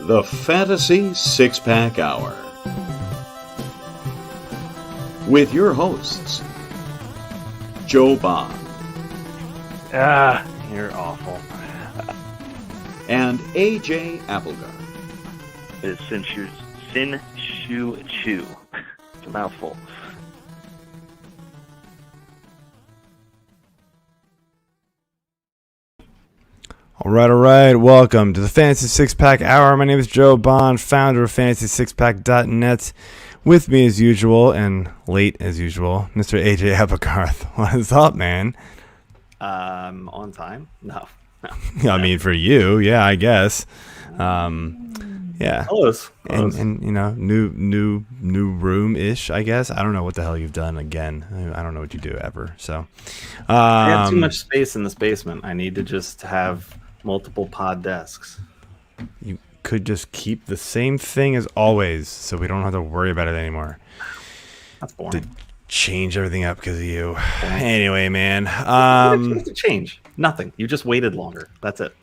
The Fantasy Six-Pack Hour. With your hosts, Joe Bond. You're awful. And AJ Applegarth. It's Sin Shu Chu. It's a mouthful. All right. Welcome to the Fantasy Six-Pack Hour. My name is Joe Bond, founder of FantasySixPack.net. With me as usual, and late as usual, Mr. AJ Applegarth. What is up, man? On time? No. I mean, for you, yeah, I guess. Yeah. Close. And you know, new room-ish, I guess. I don't know what the hell you've done again. I don't know what you do ever. So, I have too much space in this basement. I need to just have multiple pod desks. You could just keep the same thing as always, so we don't have to worry about it anymore. That's boring. To change everything up because of you. Anyway, man. What to change? Nothing. You just waited longer. That's it.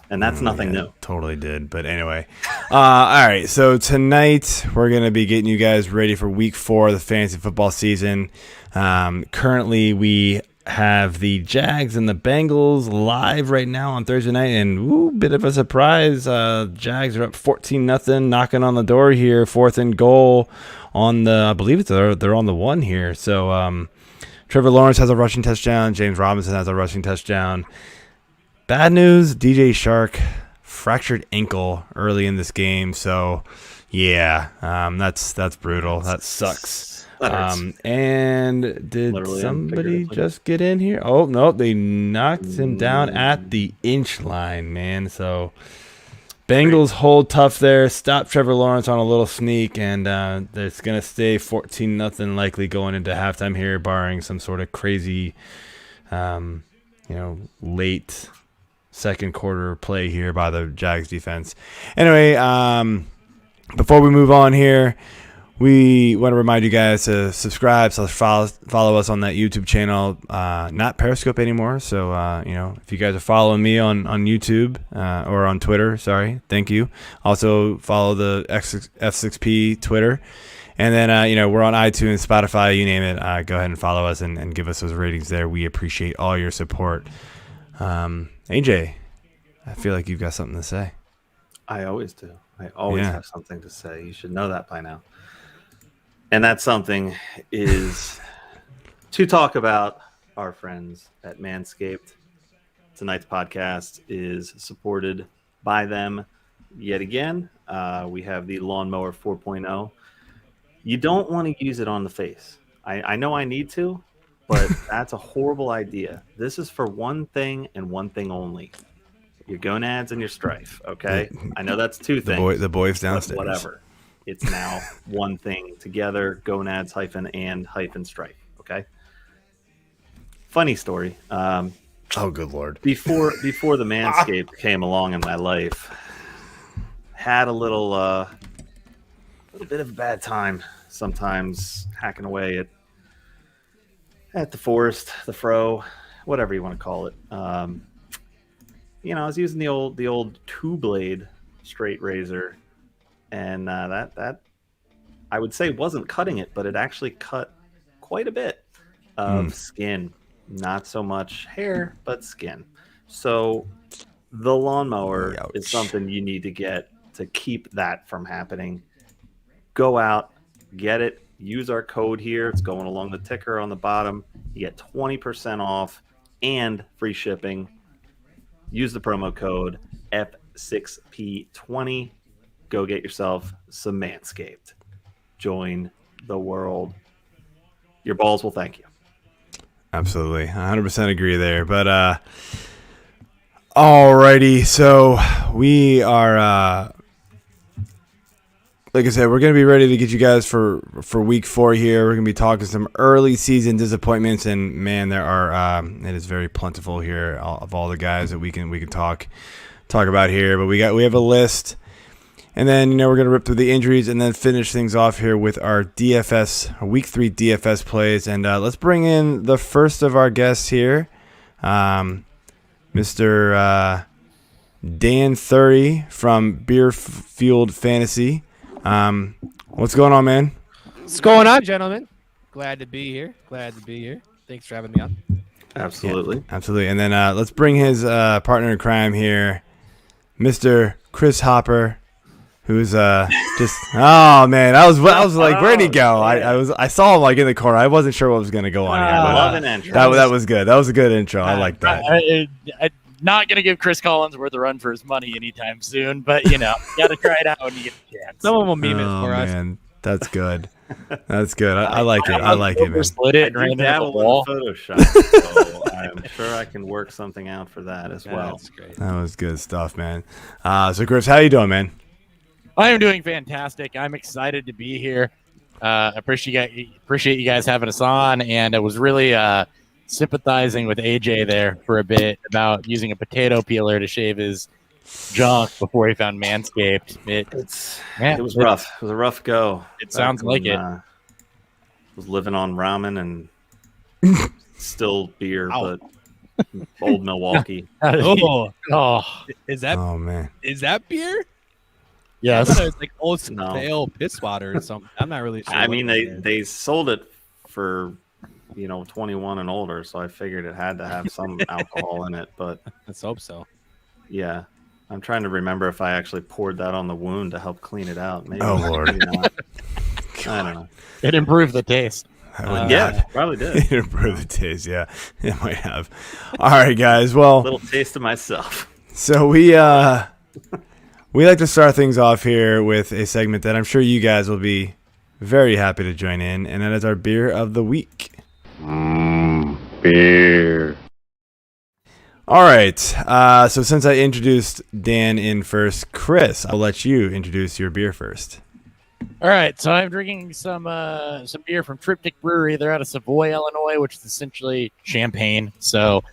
And that's nothing new. Totally did. But anyway. All right. So tonight we're going to be getting you guys ready for week 4 of the fantasy football season. Currently we have the Jags and the Bengals live right now on Thursday night. And bit of a surprise. Jags are up 14-0, knocking on the door here. 4th and goal on the, I believe they're on the 1 here. So Trevor Lawrence has a rushing touchdown. James Robinson has a rushing touchdown. Bad news, DJ Shark fractured ankle early in this game. So, yeah, that's brutal. That sucks. And did literally somebody just get in here? Oh, no, they knocked him down at the inch line, man. So, Bengals hold tough there. Stop Trevor Lawrence on a little sneak, and it's going to stay 14-0 likely going into halftime here, barring some sort of crazy, late second quarter play here by the Jags defense. Anyway, before we move on here, we want to remind you guys to subscribe, follow us on that YouTube channel, not Periscope anymore. So, if you guys are following me on YouTube or on Twitter, sorry, thank you. Also follow the F6P Twitter. And then, we're on iTunes, Spotify, you name it. Go ahead and follow us and give us those ratings there. We appreciate all your support. AJ, I feel like you've got something to say. I always do. I always have something to say. You should know that by now. And that something is to talk about our friends at Manscaped. Tonight's podcast is supported by them yet again. We have the Lawnmower 4.0. You don't want to use it on the face. I know I need to, but that's a horrible idea. This is for one thing and one thing only. Your gonads and your strife, okay? I know that's two things. The boys downstairs. Whatever. It's now one thing together, gonads hyphen strife, okay? Funny story. Oh, good Lord. Before the Manscaped came along in my life, had a little bit of a bad time sometimes hacking away at the forest, the fro, whatever you want to call it. I was using the old 2-blade straight razor, and that I would say wasn't cutting it, but it actually cut quite a bit of skin. Not so much hair, but skin. So the lawnmower is something you need to get to keep that from happening. Go out, get it. Use our code here. It's going along the ticker on the bottom. You get 20% off and free shipping. Use the promo code F6P20. Go get yourself some Manscaped. Join the world. Your balls will thank you. Absolutely. 100% agree there. But, alrighty. So we are, like I said, we're going to be ready to get you guys for week 4 here. We're going to be talking some early season disappointments, and man, there are it is very plentiful here of all the guys that we can talk about here. But we have a list, and then we're going to rip through the injuries and then finish things off here with our week 3 DFS plays. And let's bring in the first of our guests here, Mr. Dan 30 from Beer Fueled Fantasy. What's going on, man? What's going on, gentlemen? Glad to be here. Thanks for having me on. Absolutely. Yeah, absolutely. And then let's bring his partner in crime here, Mr. Chris Hopper, who's just oh man, I was like, where'd he go? I saw him like in the corner. I wasn't sure what was gonna go on here. But, love an intro. That was good. That was a good intro. I like that. I'm not gonna give Chris Collinsworth a run for his money anytime soon, but you gotta try it out when you get a chance. Someone will meme it for us. Man, that's good. That's good. I like it. I like it, man. Split it and ran into the dabble wall. in Photoshop, so I'm sure I can work something out for that as well. That's great. That was good stuff, man. So Chris, how you doing, man? I am doing fantastic. I'm excited to be here. Appreciate you guys having us on, and I was really sympathizing with AJ there for a bit about using a potato peeler to shave his junk before he found Manscaped. It was rough. It was a rough go. It sounds like it. Was living on ramen and still beer, Ow. but old Milwaukee. Is that man. is that beer? Yes. I thought it was like old No. stale piss water or something. I'm not really sure. I what mean, that is. they sold it for 21 and older, so I figured it had to have some alcohol in it. But Let's hope so. yeah, I'm trying to remember if I actually poured that on the wound to help clean it out. Maybe. Oh, Lord. maybe not. I don't know. It improved the taste. I would Yeah, not. probably did. It improved the taste. Yeah, it might have. All right, guys. Well, A little taste of myself. so we like to start things off here with a segment that I'm sure you guys will be very happy to join in, and that is our beer of the week. Beer. All right. So since I introduced Dan in first, Chris, I'll let you introduce your beer first. All right, so I'm drinking some beer from Triptych Brewery. They're out of Savoy, Illinois, which is essentially champagne. So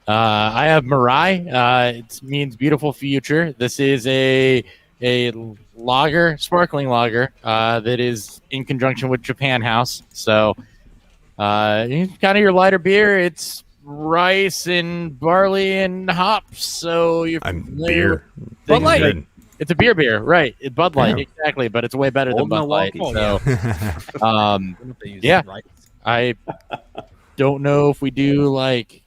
I have Mirai. It means beautiful future. This is a lager, sparkling lager, that is in conjunction with Japan House. So kind of your lighter beer. It's rice and barley and hops. So you're Beer. Bud Light. Good. It's a beer, right? It's Bud Light, Yeah. exactly. But it's way better than Old Bud Light. Milwaukee. So, I wonder if they use yeah. it right. I don't know if we do like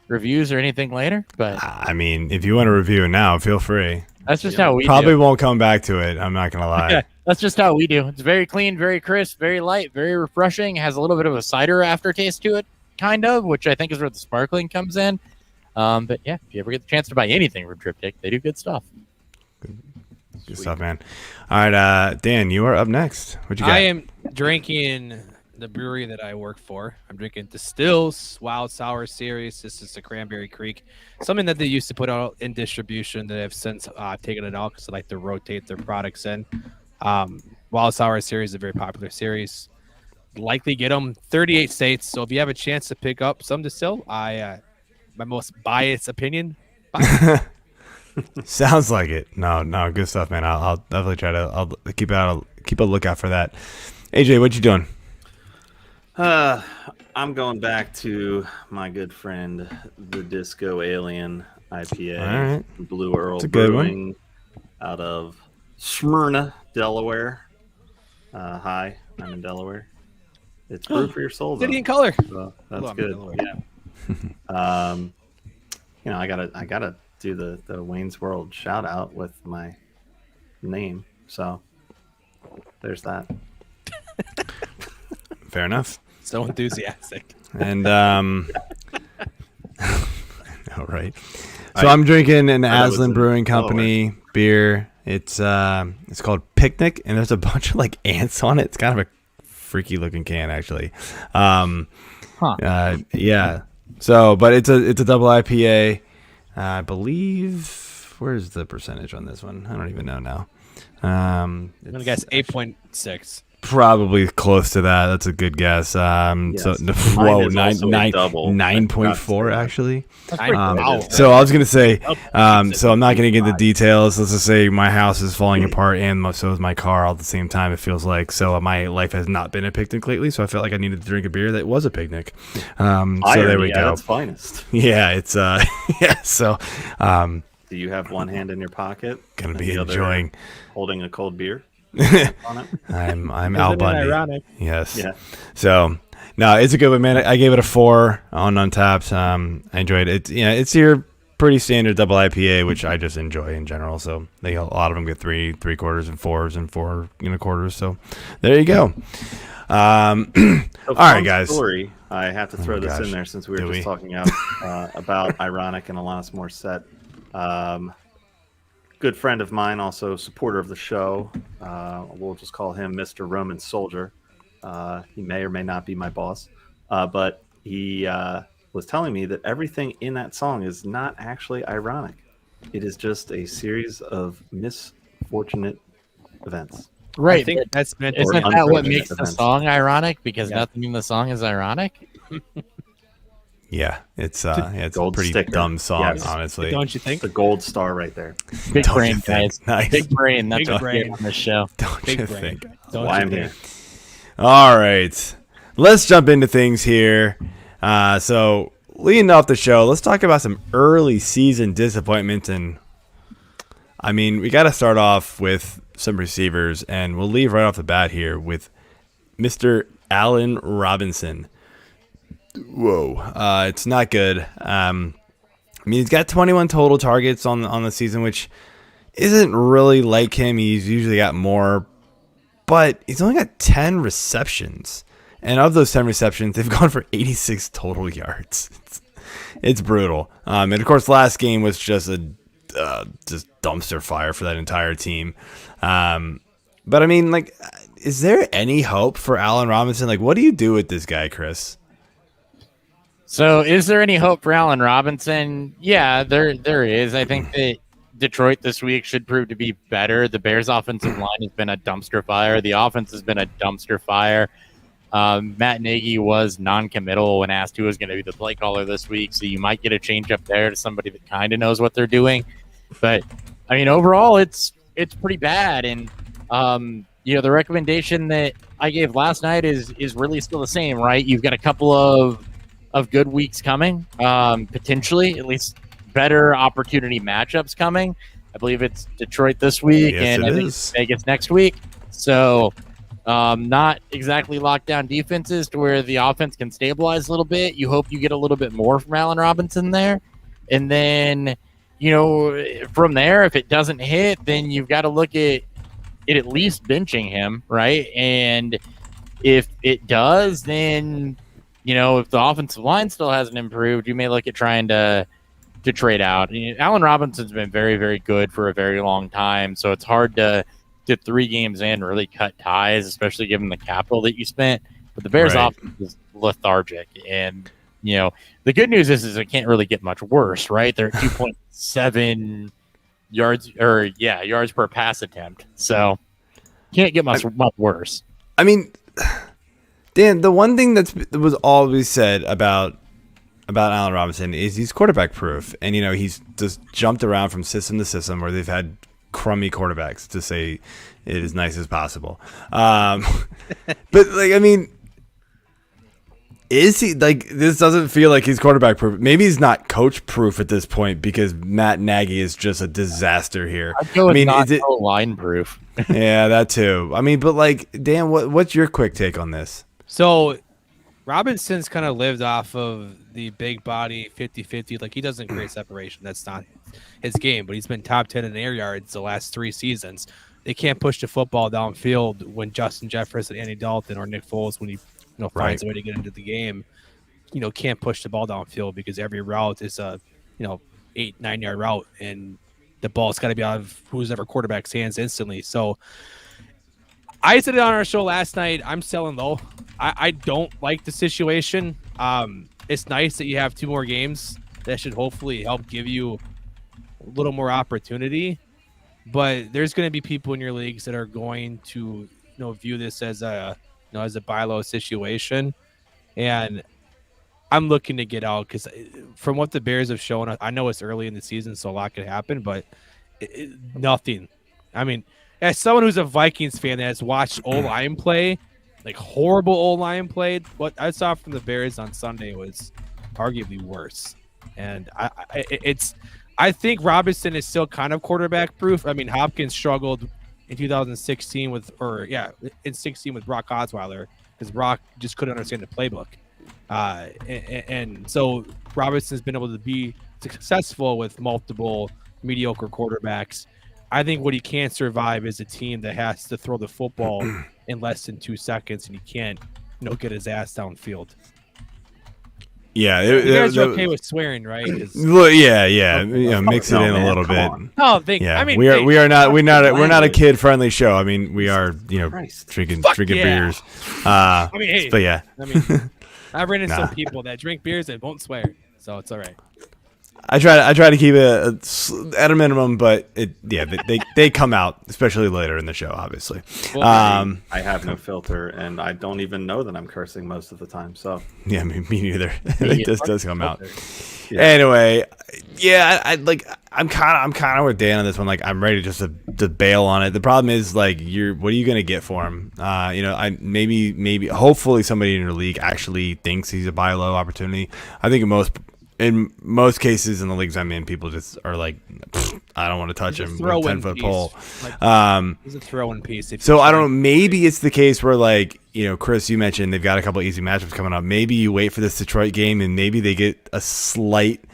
reviews or anything later, but I mean, if you want to review it now, feel free. that's just how we Probably do. won't come back to it. I'm not gonna lie. Yeah, that's just how we do. It's very clean, very crisp, very light, very refreshing. Has a little bit of a cider aftertaste to it, kind of, which I think is where the sparkling comes in. But yeah, if you ever get the chance to buy anything from Triptych, they do good stuff. Good stuff, man. All right, Dan, you are up next. What you got? I am drinking the brewery that I work for. I'm drinking Distills Wild Sour Series. This is the Cranberry Creek, something that they used to put out in distribution that have since taken it out because they like to rotate their products in. Wild Sour Series is a very popular series. Likely get them 38 states. So if you have a chance to pick up some Distill, my most biased opinion. Sounds like it. No, good stuff, man. I'll definitely try to. I'll keep a lookout for that. AJ, what you doing? I'm going back to my good friend, the Disco Alien IPA, All right. Blue Earl It's a good one. Brewing, out of Smyrna, Delaware. Hi, I'm in Delaware. It's brew for your soul, though. City and color. So that's Hello, I'm in good. Delaware. Yeah. I gotta do the Wayne's World shout out with my name. So there's that. Fair enough. So enthusiastic. And all right. So I'm drinking an that was Aslan in Brewing Company beer. It's called Picnic, and there's a bunch of like ants on it. It's kind of a freaky looking can, actually. Yeah. So, but it's a double IPA. I believe. Where's the percentage on this one? I don't even know now. I'm gonna guess 8.6. Probably close to that. That's a good guess. Yes. So Mine is also a double. 9.4 actually. Wow. So I was gonna say, so I'm not gonna get into details. Let's just say my house is falling apart, and so is my car all at the same time. It feels like so. My life has not been a picnic lately, so I felt like I needed to drink a beer that was a picnic. So there we go. That's finest. Yeah, it's yeah. So Do you have one hand in your pocket? Gonna and be the other enjoying. holding a cold beer on it? I'm Isn't Al it Bundy. ironic? Yes. Yeah. So no, it's a good one, man. I gave it a 4 on Untapped. I enjoyed it. It's your pretty standard double IPA, which I just enjoy in general. So a lot of them get 3 3/4 and 4s and 4 1/4. So there you go. All right, guys. Story. I have to throw this gosh. in there since we were Do just we? talking about Ironic and Alanis Morissette. Good friend of mine, also supporter of the show. We'll just call him Mr. Roman Soldier. He may or may not be my boss, but he was telling me that everything in that song is not actually ironic. It is just a series of misfortunate events. Right. I think that's meant to Isn't Or that what unfortunate makes the events. song ironic? Because Yeah. nothing in the song is ironic. Yeah, it's a Gold pretty sticker. dumb song, Yes. honestly. Don't you think? The gold star right there. Big Don't brain, you think? guys. Nice. Big brain. That's Big what brain. we get on this show. Don't Big you brain. think? Don't Why you I'm think? here. All right, let's jump into things here. So leading off the show, let's talk about some early season disappointments. And I mean, we got to start off with some receivers, and we'll leave right off the bat here with Mr. Allen Robinson. Whoa, it's not good. I mean, he's got 21 total targets on the season, which isn't really like him. He's usually got more, but he's only got 10 receptions. And of those 10 receptions, they've gone for 86 total yards. It's brutal. And of course, last game was just a just dumpster fire for that entire team. But I mean, like, is there any hope for Allen Robinson? Like, what do you do with this guy, Chris? So, is there any hope for Allen Robinson? Yeah, there is. I think that Detroit this week should prove to be better. The Bears' offensive line has been a dumpster fire. The offense has been a dumpster fire. Matt Nagy was non-committal when asked who was going to be the play caller this week, so you might get a change up there to somebody that kind of knows what they're doing. But I mean, overall, it's pretty bad. And the recommendation that I gave last night is really still the same, right? You've got a couple of good weeks coming, potentially at least better opportunity matchups coming. I believe it's Detroit this week, Yes, and it I think is. it's Vegas next week. So. Not exactly lockdown defenses to where the offense can stabilize a little bit. You hope you get a little bit more from Allen Robinson there. And then, from there, if it doesn't hit, then you've got to look at least benching him, right? And if it does, then, if the offensive line still hasn't improved, you may look at trying to trade out. Allen Robinson's been very, very good for a very long time, so it's hard to 3 games in really cut ties, especially given the capital that you spent. But the Bears Right. offense is lethargic, and the good news is it can't really get much worse, right? They're at 2.7 yards per pass attempt, so can't get much worse. I mean, Dan, the one thing that was always said about Allen Robinson is he's quarterback proof, and he's just jumped around from system to system where they've had crummy quarterbacks, to say it as nice as possible. But like, I mean, is he like, this doesn't feel like he's quarterback proof. Maybe he's not coach proof at this point because Matt Nagy is just a disaster here. I'd go with not is it line proof. Yeah, that too. I mean, but like, Dan, what's your quick take on this? So Robinson's kind of lived off of the big body 50-50. Like, he doesn't create separation. That's not his game, but he's been top 10 in air yards the last 3 seasons. They can't push the football downfield when Justin Jefferson, Andy Dalton, or Nick Foles, when he finds a way to get into the game, can't push the ball downfield because every route is a 8-9 yard route, and the ball's got to be out of who's ever quarterback's hands instantly. So I said it on our show last night. I'm selling low. I don't like the situation. It's nice that you have 2 more games. That should hopefully help give you a little more opportunity. But there's going to be people in your leagues that are going to view this as a buy low situation. And I'm looking to get out because from what the Bears have shown, I know it's early in the season, so a lot could happen, but nothing. I mean, as someone who's a Vikings fan that has watched O-line play, like horrible O-line play, what I saw from the Bears on Sunday was arguably worse. And I think Robinson is still kind of quarterback proof. I mean, Hopkins struggled in 2016 with Brock Osweiler because Brock just couldn't understand the playbook. And so Robinson's been able to be successful with multiple mediocre quarterbacks. I think what he can't survive is a team that has to throw the football in less than 2 seconds, and he can't, get his ass downfield. Yeah, you guys are okay with swearing, right? Yeah. Mix it in a little bit. Oh, thank you. Yeah, I mean, we're not a kid friendly show. I mean, we are drinking beers. But yeah, I've ran into some people that drink beers and won't swear, so it's all right. I try to keep it at a minimum, but they come out, especially later in the show, obviously. Well, I have no filter, and I don't even know that I'm cursing most of the time. So yeah, me neither. It does come out. Yeah. Anyway, yeah, I'm kind of with Dan on this one. Like, I'm ready just to bail on it. The problem is, what are you gonna get for him? I maybe hopefully somebody in your league actually thinks he's a buy low opportunity. I think in most cases in the leagues I'm in, people just are like, I don't want to touch him with a 10-foot pole. He's a throw-in piece. So I don't know. Maybe it's the case where, Chris, you mentioned they've got a couple easy matchups coming up. Maybe you wait for this Detroit game and maybe they get a slight,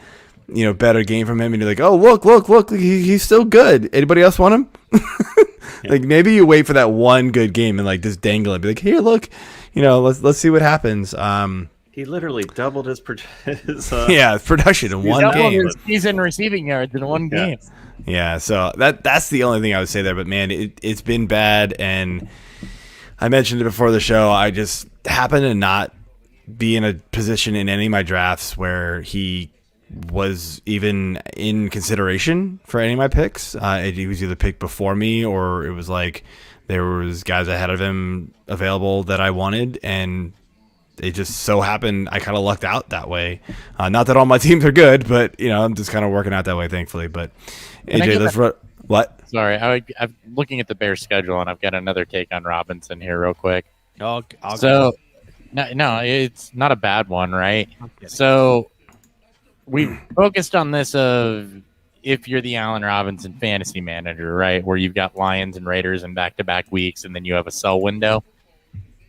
better game from him. And you're like, oh, look, he's still good. Anybody else want him? Yeah. Maybe you wait for that one good game and just dangle it. Be like, here, look, let's see what happens. He literally doubled his production in one game. His season receiving yards in one game. Yeah, so that's the only thing I would say there. But man, it's been bad, and I mentioned it before the show. I just happen to not be in a position in any of my drafts where he was even in consideration for any of my picks. He was either picked before me, or it was there was guys ahead of him available that I wanted, and it just so happened I kind of lucked out that way. Not that all my teams are good, but I'm just kind of working out that way, thankfully. But AJ, what? Sorry, I'm looking at the Bears schedule, and I've got another take on Robinson here, real quick. No, it's not a bad one, right? So we focused on this of if you're the Allen Robinson fantasy manager, right, where you've got Lions and Raiders in back-to-back weeks, and then you have a sell window.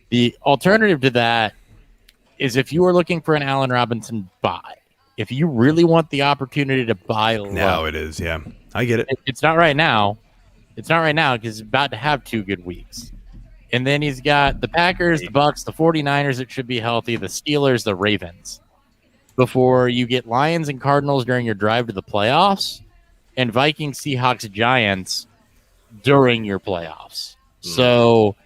The alternative to that is if you are looking for an Allen Robinson buy, if you really want the opportunity to buy low. Now it is, yeah. I get it. It's not right now. It's not right now because he's about to have 2 good weeks. And then he's got the Packers, the Bucks, the 49ers that should be healthy, the Steelers, the Ravens. Before you get Lions and Cardinals during your drive to the playoffs, and Vikings, Seahawks, Giants during your playoffs. So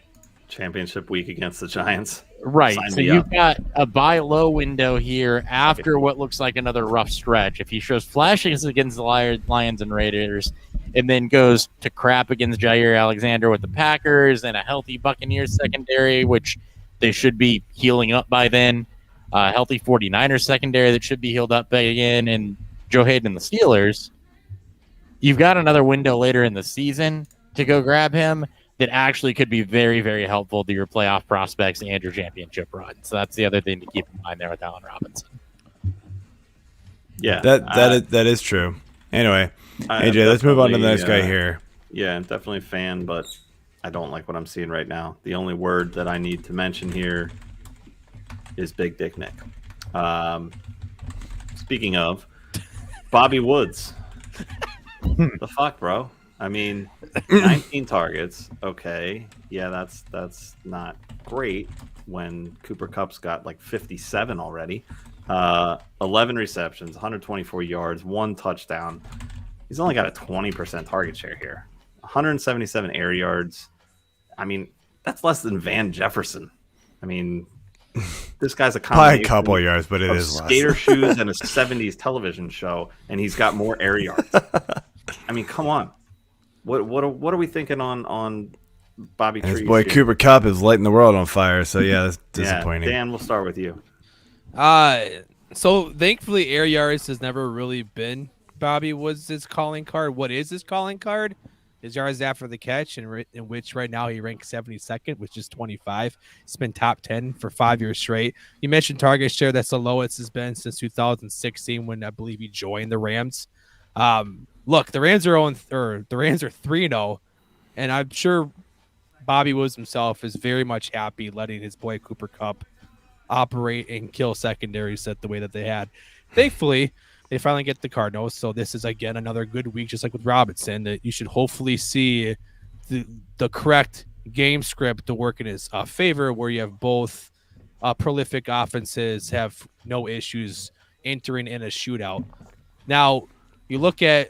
championship week against the Giants. Right. So you've got a buy low window here after what looks like another rough stretch. If he shows flashes against the Lions and Raiders and then goes to crap against Jair Alexander with the Packers and a healthy Buccaneers secondary, which they should be healing up by then, healthy 49ers secondary that should be healed up by again, and Joe Hayden and the Steelers, you've got another window later in the season to go grab him that actually could be very, very helpful to your playoff prospects and your championship run. So that's the other thing to keep in mind there with Allen Robinson. Yeah, that is true. Anyway, AJ, let's move on to the next guy here. Yeah, I'm definitely a fan, but I don't like what I'm seeing right now. The only word that I need to mention here is Big Dick Nick. Speaking of, Bobby Woods. The fuck, bro? I mean, 19 targets. Okay, yeah, that's not great when Cooper Kupp's got 57 already. 11 receptions, 124 yards, 1 touchdown. He's only got a 20% target share here. 177 air yards. I mean, that's less than Van Jefferson. I mean, this guy's a probably a couple yards, but it is skater less. shoes and a 70s television show, and he's got more air yards. I mean, come on. What are we thinking on Bobby Trees? His boy here? Cooper Kupp is lighting the world on fire. So yeah, that's disappointing. Dan, we'll start with you. So thankfully, air yards has never really been Bobby Woods' calling card. What is his calling card? His yards after the catch, in which right now he ranks 72nd, which is 25. It's been top 10 for 5 years straight. You mentioned target share. That's the lowest it's been since 2016 when I believe he joined the Rams. Look, the Rams are 3-0, and I'm sure Bobby Woods himself is very much happy letting his boy Cooper Kupp operate and kill secondary set the way that they had. Thankfully, they finally get the Cardinals, so this is again another good week, just like with Robinson, that you should hopefully see the correct game script to work in his favor, where you have both prolific offenses have no issues entering in a shootout. Now, you look at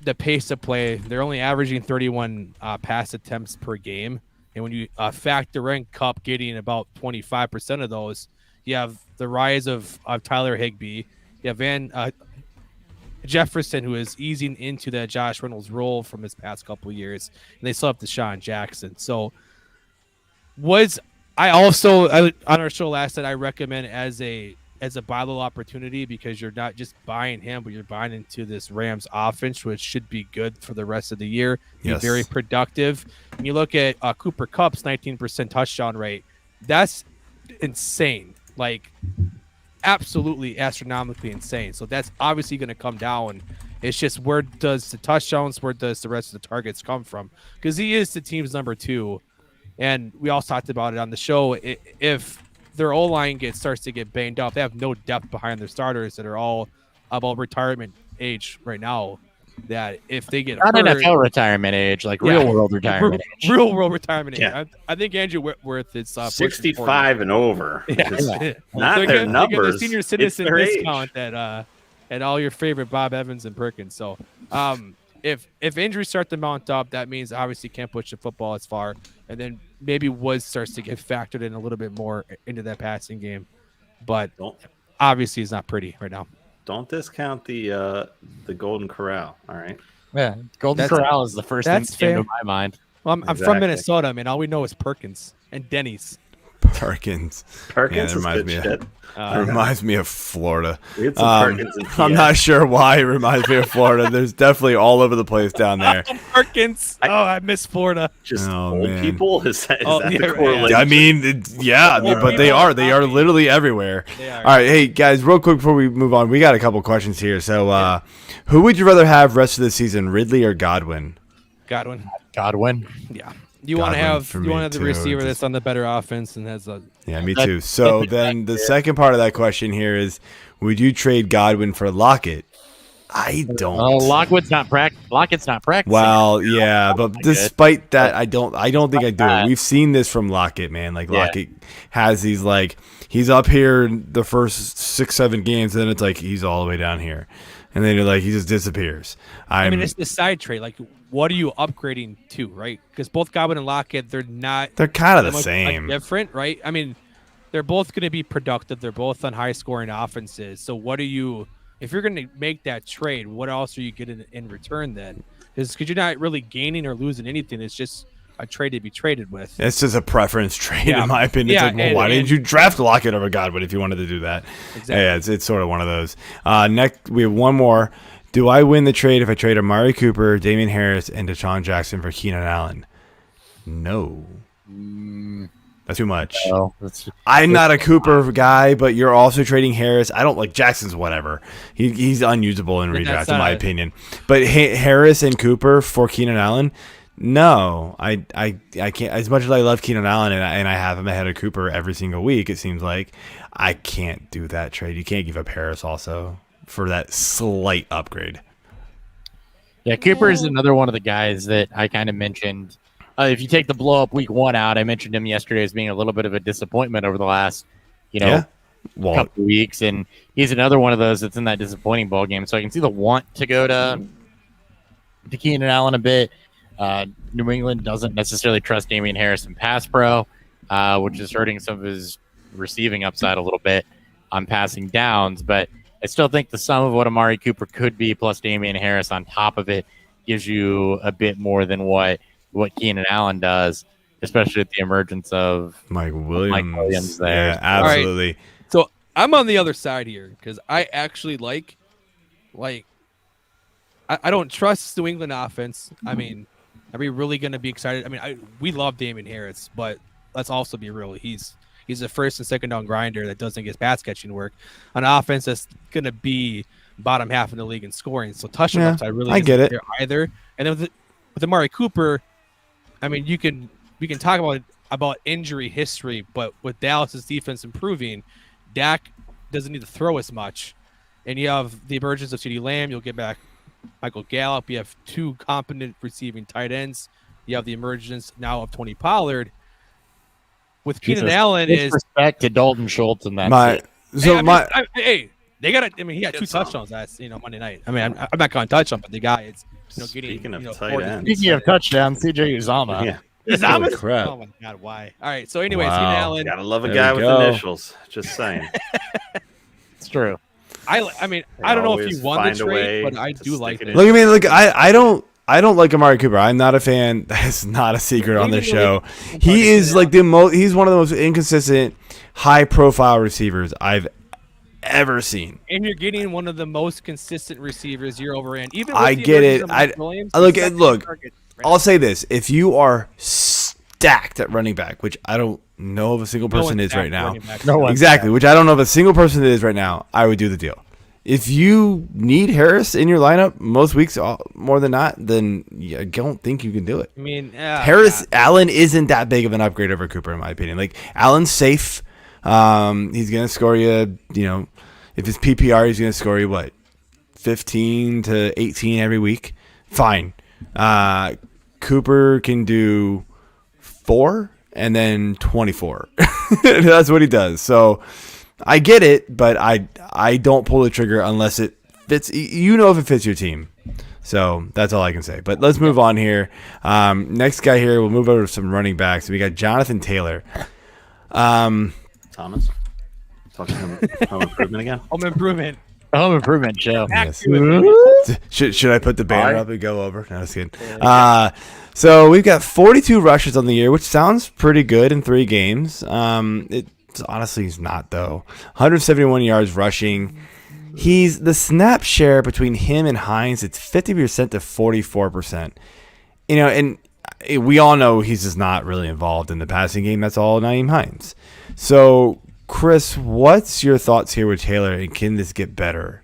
the pace of play, they're only averaging 31 pass attempts per game. And when you factor in Kupp getting about 25% of those, you have the rise of Tyler Higbee. You have Van Jefferson, who is easing into that Josh Reynolds role from his past couple of years. And they still have Deshaun Jackson. So I also, on our show last night, I recommend as a buy low opportunity, because you're not just buying him, but you're buying into this Rams offense, which should be good for the rest of the year. Yes. Be very productive. When you look at Cooper Kupp's 19% touchdown rate, that's insane. Like, absolutely astronomically insane. So that's obviously going to come down. It's just, where does the touchdowns, where does the rest of the targets come from? Because he is the team's number 2. And we all talked about it on the show. If their O-line starts to get banged up, they have no depth behind their starters that are all about retirement age right now. That if they get not hurt, NFL retirement age, like real world retirement age. Real world retirement age. I think Andrew Whitworth is 65 and over. Yeah. Not their numbers. Get the senior citizen discount at all your favorite Bob Evans and Perkins. So if injuries start to mount up, that means obviously can't push the football as far, and then maybe Woods starts to get factored in a little bit more into that passing game. But obviously it's not pretty right now. Don't discount the Golden Corral. All right. Yeah, Corral is the first thing that came to my mind. Well, I'm from Minnesota, man. All we know is Perkins and Denny's. Perkins. Perkins reminds me of Florida. I'm not sure why it reminds me of Florida. There's definitely all over the place down there. Perkins. I miss Florida. Just old people. Is that the correlation? Right. I mean, but they are literally everywhere. All right, hey guys, real quick before we move on, we got a couple questions here. So, who would you rather have rest of the season, Ridley or Godwin? Godwin. Godwin Yeah. You want to have the receiver that's on the better offense and has a. Yeah, me too. So then the second part of that question here is, would you trade Godwin for Lockett? I don't. Lockett's not practicing. Well, yeah, but despite that, I don't think I do it. We've seen this from Lockett, man. Like Lockett has these he's up here the first 6-7 games, and then it's like he's all the way down here, and then you're like he just disappears. I mean, it's the side trade. Like, what are you upgrading to, right? Because both Godwin and Lockett, they're kind of the same, different, right? I mean, they're both going to be productive. They're both on high scoring offenses. So what are you? If you're going to make that trade, what else are you getting in return then? Because you're not really gaining or losing anything. It's just a trade to be traded with. It's just a preference trade, in my opinion. It's like, why didn't you draft Lockett over Godwin if you wanted to do that? Exactly. Yeah, it's sort of one of those. Next, we have one more. Do I win the trade if I trade Amari Cooper, Damian Harris, and Deshaun Jackson for Keenan Allen? No. That's too much. No, I'm not a Cooper guy, but you're also trading Harris. I don't like Jackson's whatever. He's unusable in redraft, in my opinion. But Harris and Cooper for Keenan Allen, no. I can't. As much as I love Keenan Allen and I have him ahead of Cooper every single week, it seems like I can't do that trade. You can't give up Harris also for that slight upgrade. Yeah, Cooper is another one of the guys that I kind of mentioned. If you take the blow up week 1 out, I mentioned him yesterday as being a little bit of a disappointment over the last, couple of weeks, and he's another one of those that's in that disappointing ball game. So I can see the want to go to Keenan Allen a bit. New England doesn't necessarily trust Damian Harris in pass pro, which is hurting some of his receiving upside a little bit on passing downs. But I still think the sum of what Amari Cooper could be plus Damian Harris on top of it gives you a bit more than what Keenan Allen does, especially with the emergence of Mike Williams there. Yeah, absolutely. Right. So I'm on the other side here because I actually like I don't trust New England offense. I mean, are we really going to be excited? I mean, we love Damian Harris, but let's also be real. He's a first and second down grinder that doesn't get pass catching work. An offense that's going to be bottom half in the league in scoring. So touchdown Yeah, upside really I get isn't it. there either. And then with Amari Cooper, I mean, we can talk about injury history, but with Dallas's defense improving, Dak doesn't need to throw as much. And you have the emergence of CeeDee Lamb. You'll get back Michael Gallup. You have 2 competent receiving tight ends. You have the emergence now of Tony Pollard. With Keenan Allen is respect to Dalton Schultz and that. hey, they got. I mean, he had 2 touchdowns last Monday night. I mean, I'm not going to touch him, but the guy is getting. Speaking of tight ends, Speaking of touchdowns, CJ Uzama. yeah, Uzama. Crap. Oh my God, why? All right. So, anyways, Wow. Keenan Allen. gotta love a There guy we with go. initials. Just saying. It's true. I mean, They I don't know if always he won the find a way trade, but I to do stick like it it. in. Look at me. Look, I don't like Amari Cooper. I'm not a fan. That's not a secret on this show. He is like he's one of the most inconsistent, high-profile receivers I've ever seen. And you're getting one of the most consistent receivers year over end. Even I with the get it. emergence of Mike Williams, look, he's second look. target. I'll say this: if you are stacked at running back, which I don't know if a single No person one's is right stacked now, running back. No one. exactly, which I don't know if a single person is right now, I would do the deal. If you need Harris in your lineup most weeks, more than not, then I don't think you can do it. I mean, Harris Allen isn't that big of an upgrade over Cooper, in my opinion. Like Allen's safe. He's gonna score you. You know, if it's PPR, he's gonna score you 15 to 18 every week. Fine. Cooper can do 4 and then 24. That's what he does. So I get it, but I don't pull the trigger unless it fits. You know, if it fits your team. So that's all I can say. But let's move on here. Next guy here, we'll move over to some running backs. We got Jonathan Taylor. Thomas, talking home improvement again. home improvement. The home improvement show. Yes. It. Should I put the banner up and go over? No, just kidding. So we've got 42 rushes on the year, which sounds pretty good in 3 games. Honestly, he's not, though. 171 yards rushing. He's the snap share between him and Hines. It's 50% to 44%. You know, and we all know he's just not really involved in the passing game. That's all Nyheim Hines. So, Chris, what's your thoughts here with Taylor, and can this get better?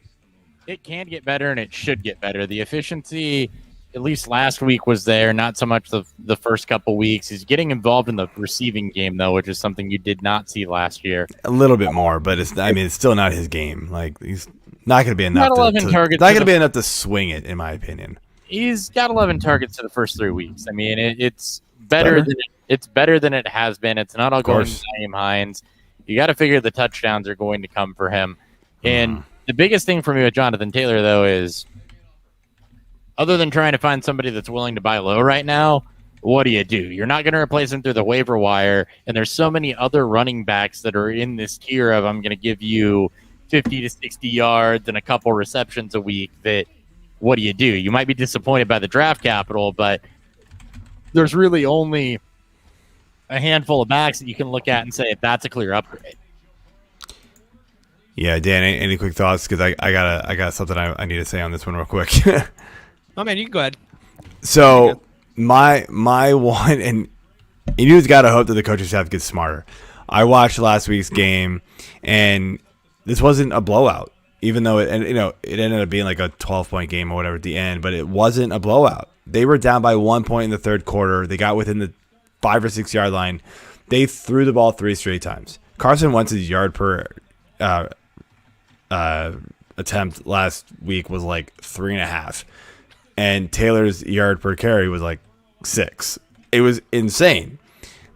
It can get better, and it should get better. The efficiency, at least last week, was there. Not so much the first couple weeks. He's getting involved in the receiving game, though, which is something you did not see last year. A little bit more, but it's still not his game. Like, he's not going to be enough. Got 11 targets Not to going to the- be enough to swing it, in my opinion. He's got 11 targets to the first 3 weeks. I mean, it's better than it has been. It's not all going to Nyheim Hines. You got to figure the touchdowns are going to come for him. And the biggest thing for me with Jonathan Taylor, though, is other than trying to find somebody that's willing to buy low right now, what do? You're not going to replace him through the waiver wire. And there's so many other running backs that are in this tier of I'm going to give you 50 to 60 yards and a couple receptions a week that what do? You might be disappointed by the draft capital, but there's really only a handful of backs that you can look at and say that's a clear upgrade. Yeah, Dan, any quick thoughts? Because I got something I need to say on this one real quick. Oh man, you can go ahead. So my one, and you just got to hope that the coaching staff gets smarter. I watched last week's game, and this wasn't a blowout, even though it ended up being like a 12-point game or whatever at the end, but it wasn't a blowout. They were down by 1 point in the third quarter. They got within the 5 or 6 yard line. They threw the ball 3 straight times. Carson Wentz's yard per attempt last week was like 3.5, and Taylor's yard per carry was like 6. It was insane.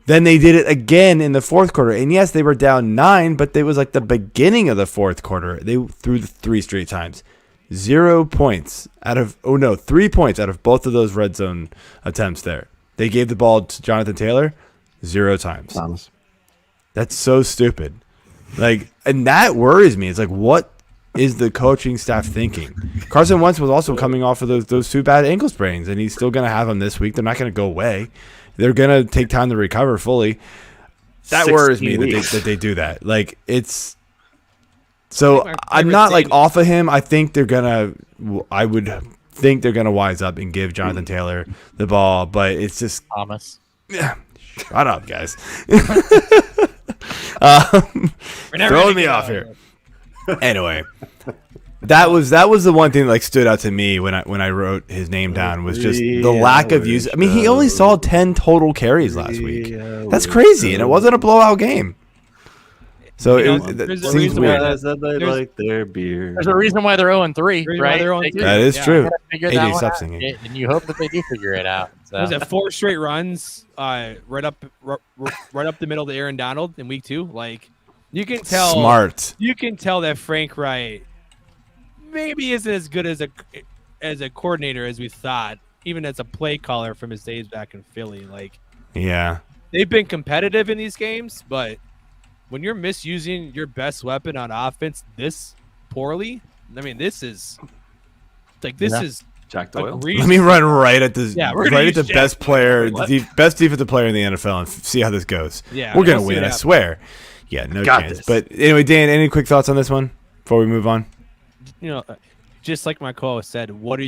Then they did it again in the fourth quarter, and yes, they were down 9, but it was like the beginning of the fourth quarter. They threw 3 straight times. 0 points out of 3 points out of both of those red zone attempts there. They gave the ball to Jonathan Taylor 0 times. Thomas. That's so stupid. Like, and that worries me. It's like, what is the coaching staff thinking? Carson Wentz was also coming off of those 2 bad ankle sprains, and he's still going to have them this week. They're not going to go away. They're going to take time to recover fully. That worries me that they do that. Like, it's so I'm not like off of him. I think I would think they're gonna wise up and give Jonathan Taylor the ball, but it's just Thomas. Yeah, shut up, guys. Throwing me off here. Anyway, That was the one thing that like stood out to me when I wrote his name down was just the lack of use. I mean, he only saw 10 total carries last week. That's crazy, and it wasn't a blowout game. So it seems weird. Like their beer. There's a reason why they're 0-3, right? That is true. AJ, stop singing. And you hope that they do figure it out. So. Was it 4 straight runs right up the middle to Aaron Donald in week 2? Like, you can tell. Smart. You can tell that Frank Wright maybe isn't as good as a coordinator as we thought, even as a play caller from his days back in Philly. Like, yeah, they've been competitive in these games, but when you're misusing your best weapon on offense this poorly, I mean, this is Jack Doyle. Let me run right at the best player, the best defensive player in the NFL, and see how this goes. Yeah, we're gonna win, I swear. Yeah, no chance. But anyway, Dan, any quick thoughts on this one before we move on? You know, just like my co-host said, what else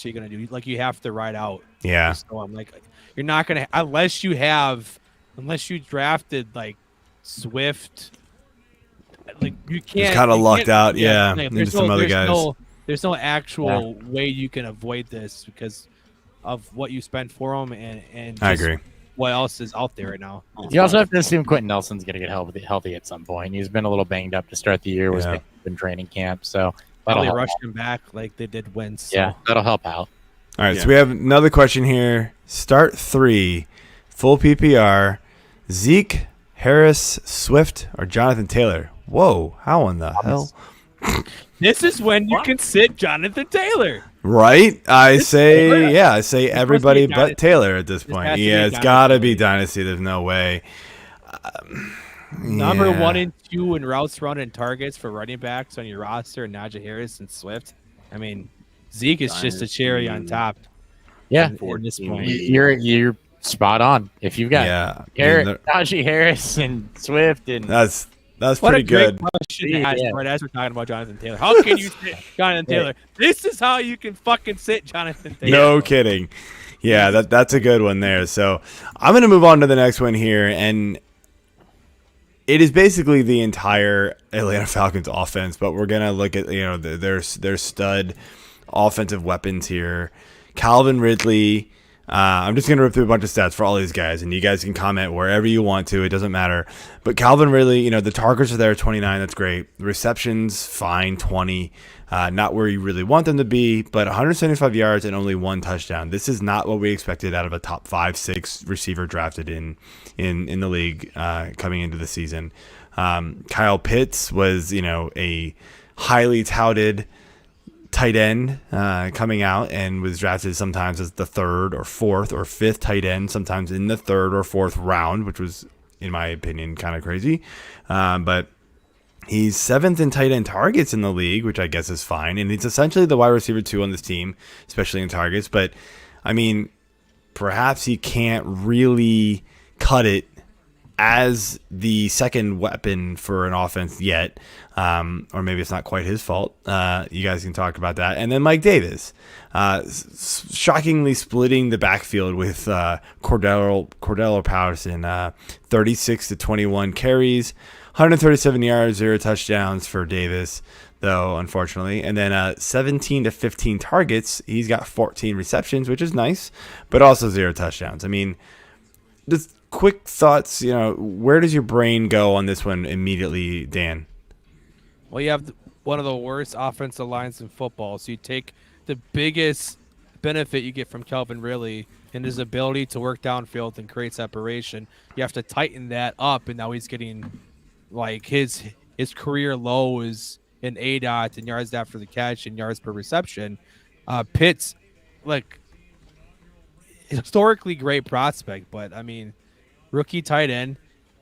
are you gonna do? Like, you have to ride out. Yeah. So I'm like, you're not gonna unless you drafted like Swift. Like, you can't. It's kind of lucked out. Yeah. There's some other guys. There's no actual way you can avoid this because of what you spent for them and I agree. What else is out there right now? You also have to assume Quentin Nelson's going to get healthy at some point. He's been a little banged up to start the year. Was in training camp, so probably rushed him back like they did Wentz. So. Yeah, that'll help out. All right, so we have another question here. Start 3, full PPR: Zeke, Harris, Swift, or Jonathan Taylor. Whoa, how in the hell? This is when you can sit Jonathan Taylor. Right? I say everybody but Taylor at this point. Yeah, it's got to be Dynasty. There's no way. Number 1 and 2 in routes run and targets for running backs on your roster, Najee Harris and Swift. I mean, Zeke is just a cherry on top. Yeah, at this point. You're spot on. If you've got Najee Harris and Swift, and that's what pretty a great good. Question right as we're talking about Jonathan Taylor. How can you sit Jonathan Taylor? This is how you can fucking sit Jonathan Taylor. No kidding. Yeah, that's a good one there. So I'm going to move on to the next one here, and it is basically the entire Atlanta Falcons offense, but we're going to look at their stud offensive weapons here. Calvin Ridley. I'm just going to rip through a bunch of stats for all these guys, and you guys can comment wherever you want to. It doesn't matter. But Calvin Ridley, the targets are there, 29. That's great. The receptions, fine, 20. Not where you really want them to be, but 175 yards and only 1 touchdown. This is not what we expected out of a top 5-6 receiver drafted in the league coming into the season. Kyle Pitts was, a highly touted tight end coming out and was drafted sometimes as the 3rd or 4th or 5th tight end, sometimes in the 3rd or 4th round, which was, in my opinion, kind of crazy. But he's 7th in tight end targets in the league, which I guess is fine. And he's essentially the wide receiver 2 on this team, especially in targets. But, I mean, perhaps he can't really cut it as the second weapon for an offense yet, or maybe it's not quite his fault. You guys can talk about that. And then Mike Davis, shockingly splitting the backfield with Cordell Patterson, 36 to 21 carries, 137 yards, 0 touchdowns for Davis, though, unfortunately. And then 17 to 15 targets. He's got 14 receptions, which is nice, but also 0 touchdowns. I mean, just quick thoughts, where does your brain go on this one immediately, Dan? Well, you have one of the worst offensive lines in football, so you take the biggest benefit you get from Calvin Ridley and his ability to work downfield and create separation. You have to tighten that up, and now he's getting like his career low is in ADOT and yards after the catch and yards per reception. Pitts, like, historically great prospect, but I mean, rookie tight end,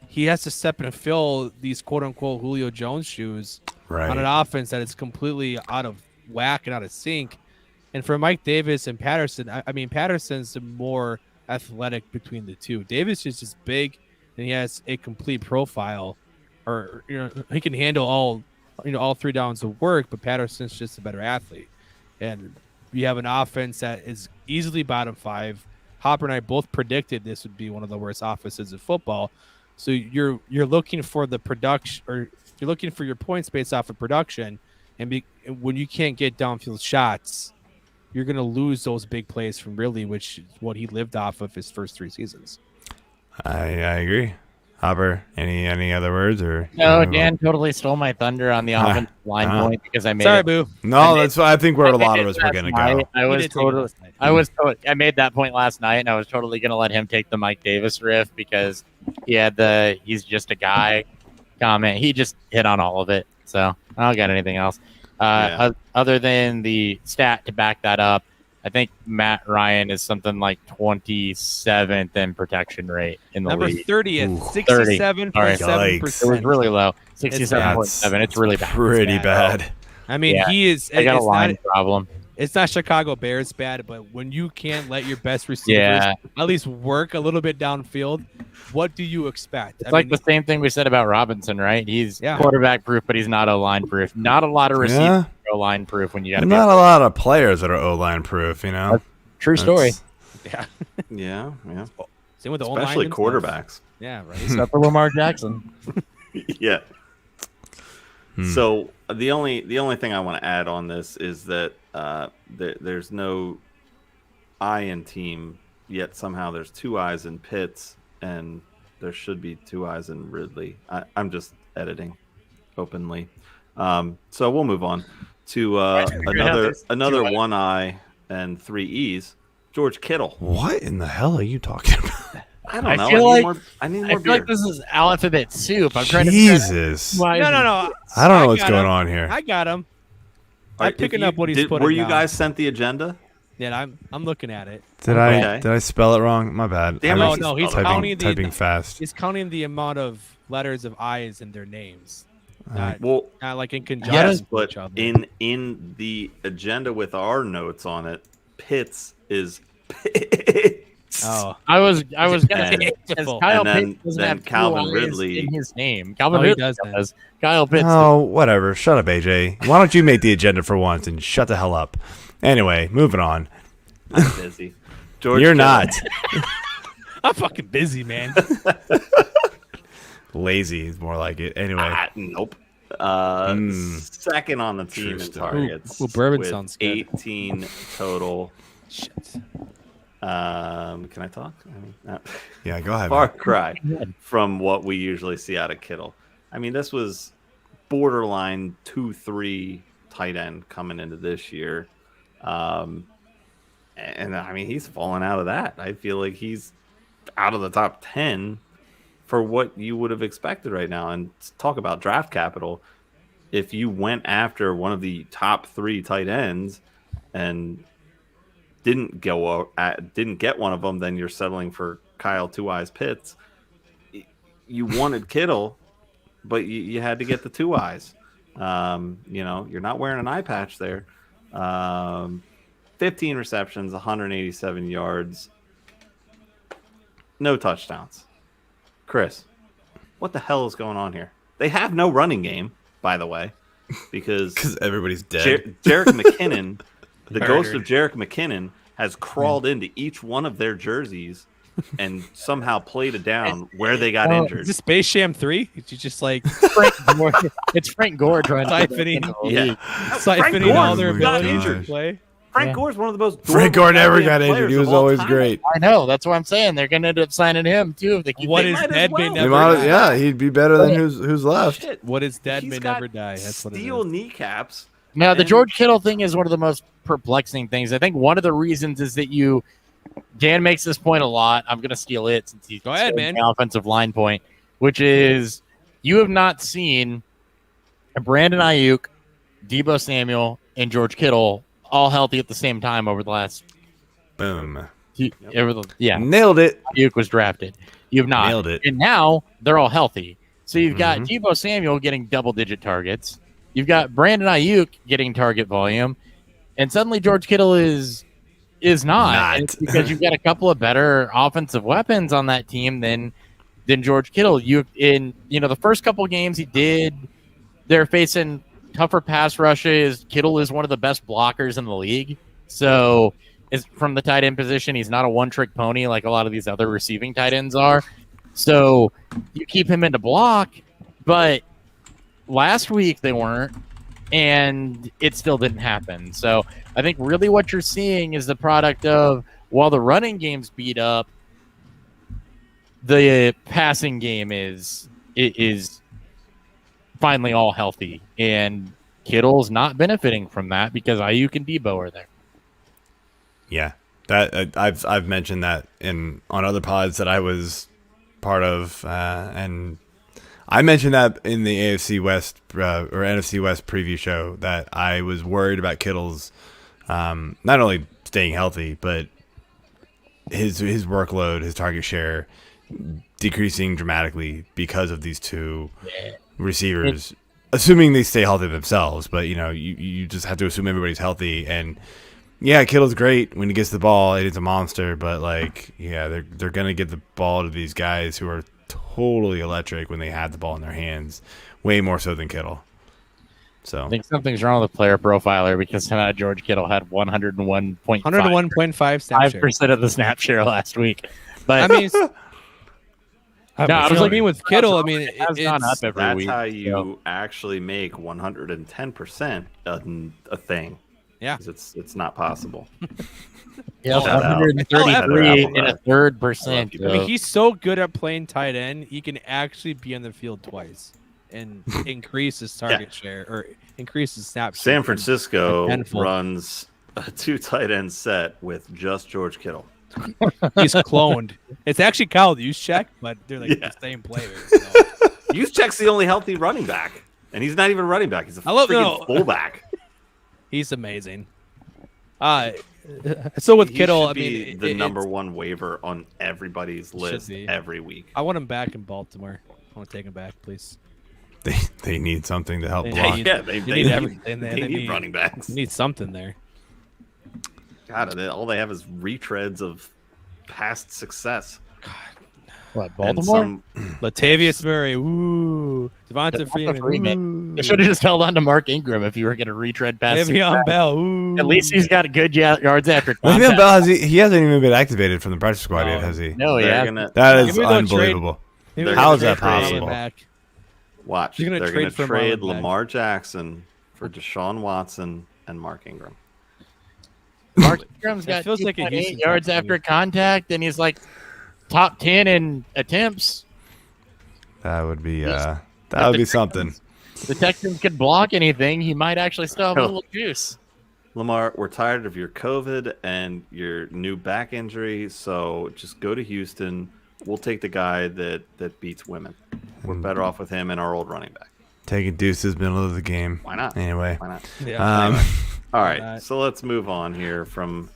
he has to step in and fill these quote-unquote Julio Jones shoes on an offense that is completely out of whack and out of sync. And for Mike Davis and Patterson, I mean, Patterson's the more athletic between the two. Davis is just big, and he has a complete profile, or he can handle all 3 downs of work. But Patterson's just a better athlete, and you have an offense that is easily bottom 5. Hopper and I both predicted this would be one of the worst offenses in football. So you're looking for the production, or you're looking for your points based off of production, and when you can't get downfield shots, you're going to lose those big plays from Ridley, which is what he lived off of his first 3 seasons. I agree. Hopper, any other words or No, Dan totally stole my thunder on the offensive line point because I made Sorry, it. Boo. No, that's I think where a lot of us were gonna go. I made that point last night, and I was totally gonna let him take the Mike Davis riff because he had he's just a guy comment. He just hit on all of it, so I don't got anything else. Other than the stat to back that up, I think Matt Ryan is something like 27th in protection rate in the Number league. 30th, 67.7%. Yikes. It was really low, 67.7. It's really bad. Pretty bad. I mean, Yeah. he is. I got a it's line not, problem. It's not Chicago Bears bad, but when you can't let your best receivers at least work a little bit downfield, what do you expect? It's the same thing we said about Robinson, right? He's quarterback proof, but he's not O-line proof. Not a lot of receivers are O-line proof when you got to not a lot of players that are O-line proof, you know. True story. Yeah. Yeah. Same with the Especially O-linemen quarterbacks. stuff. Yeah, right. Except for Lamar Jackson. Yeah. So the only thing I want to add on this is that there's no I in team yet. Somehow there's 2 eyes in Pitts, and there should be 2 eyes in Ridley. I'm just editing openly. So we'll move on to another 1 eye and 3 E's. George Kittle. What in the hell are you talking about? I don't know. I need more I feel beer. like this is alphabet soup. I'm trying Jesus. No. I don't know what's going on here. I got him. I'm picking up what he's putting Were you down. guys sent the agenda? Yeah, I'm looking at it. Did I spell it wrong? My bad. Damn, No, he's counting typing fast. He's counting the amount of letters of I's in their names. Not like in conjunction. Yes, with but each other. in the agenda with our notes on it, Pitts is Pitts. Oh, I was gonna say Kyle then Pitts doesn't have Calvin 2 I's Ridley in his name. Calvin he Ridley doesn't. does. Kyle Pitts. Oh, whatever. Shut up, AJ. Why don't you make the agenda for once and shut the hell up? Anyway, moving on. I'm busy. George You're Kittle. not. I'm fucking busy, man. Lazy is more like it. Anyway. Nope. Second on the team in targets. Ooh, bourbon with sounds good. 18 total. Shit. Can I talk? Yeah, go ahead. Far man. cry from what we usually see out of Kittle. I mean, this was borderline 2-3 tight end coming into this year. And I mean, he's fallen out of that. I feel like he's out of the top 10 for what you would have expected right now. And talk about draft capital. If you went after one of the top 3 tight ends and didn't get one of them, then you're settling for Kyle 2 Eyes Pitts. You wanted Kittle, but you had to get the 2 Eyes. You're not wearing an eye patch there. 15 receptions, 187 yards, no touchdowns. Chris, what the hell is going on here? They have no running game, by the way, because everybody's dead. Jerick McKinnon, the ghost of Jerick McKinnon, has crawled into each one of their jerseys and somehow played it down where they got injured. Is this Space Jam 3? Did you just like It's Frank Gore trying to siphoning all their got abilities to injured. play? Frank Gore's one of the most. Frank Gore never durable got injured. players He was of all always time. great. I know. That's what I'm saying. They're going to end up signing him, too, if they keep What They is might as dead may well. never They might- die. yeah, he'd be better than who's left. Shit. What is dead He's may got never die. That's what it steel is. kneecaps. Now, the And- George Kittle thing is one of the most perplexing things. I think one of the reasons is that Dan makes this point a lot. I'm going to steal it since he's Go ahead, stealing man. the offensive line point, which is you have not seen a Brandon Ayuk, Deebo Samuel, and George Kittle all healthy at the same time over the last. Boom. Yeah, Nailed it. Ayuk was drafted. You have not. Nailed it. And now they're all healthy. So you've got Deebo Samuel getting double-digit targets. You've got Brandon Ayuk getting target volume. And suddenly George Kittle is not. And it's because you've got a couple of better offensive weapons on that team than George Kittle. The first couple of games they're facing tougher pass rushes. Kittle is one of the best blockers in the league. So from the tight end position, he's not a one-trick pony like a lot of these other receiving tight ends are. So you keep him in the block, but last week they weren't, and it still didn't happen. So I think really what you're seeing is the product of, while the running game's beat up, the passing game is finally all healthy, and Kittle's not benefiting from that because Ayuk and Debo are there. Yeah, that I've mentioned that on other pods that I was part of, and I mentioned that in the AFC West or NFC West preview show that I was worried about Kittle's not only staying healthy but his workload, his target share decreasing dramatically because of these two receivers. Assuming they stay healthy themselves, but you just have to assume everybody's healthy. And yeah, Kittle's great when he gets the ball; it's a monster. But they're gonna get the ball to these guys who are totally electric when they have the ball in their hands, way more so than Kittle. So I think something's wrong with player profiler because George Kittle had 101.5 snap share. 5% of the snap share last week. But I mean, I was like, with Kittle, I mean, it has gone up every That's week. how you actually make 110% a thing. Yeah, 'Cause it's not possible. Yeah, Shout out. 133 and a third percent. I mean, he's so good at playing tight end, he can actually be on the field twice and increase his target share or increase his snap share. San Francisco tenfold. runs a 2 tight end set with just George Kittle. He's cloned. It's actually Kyle Juszczyk, but they're like the same players. So. Juszczyk's the only healthy running back, and he's not even a running back. He's a freaking fullback. He's amazing. So with He Kittle, should I be mean, the number one waiver on everybody's list be. every week. I want him back in Baltimore. I want to take him back, please. they need something to help They block. need- They need everything. They They need need- running backs. You need something there. God, all they have is retreads of past success. What, And Baltimore? some- Latavius Murray, ooh. Devonta Freeman, You should have just held on to Mark Ingram if you were going to retread past. Le'Veon Bell, ooh. At least he's got good yards after Le'Veon contact. Bell he hasn't even been activated from the practice squad yet, has he? No, they're yeah. gonna That is Maybe they'll unbelievable. Maybe How they'll is that trade Marlon possible? back. watch. You're gonna They're trade going to for trade Marlon back. Lamar Jackson for Deshaun Watson and Mark Ingram. Mark Ingram's That got feels like a 2.8 Houston yards type after move. contact, and he's like top 10 in attempts. That would be Yes. that would be something. The Texans could block anything. He might actually still have a little juice. Lamar, we're tired of your COVID and your new back injury, so just go to Houston. We'll take the guy that beats women. We're better off with him and our old running back. Taking deuces middle of the game. Why not? Anyway. Why not? Yeah. All right, so let's move on here from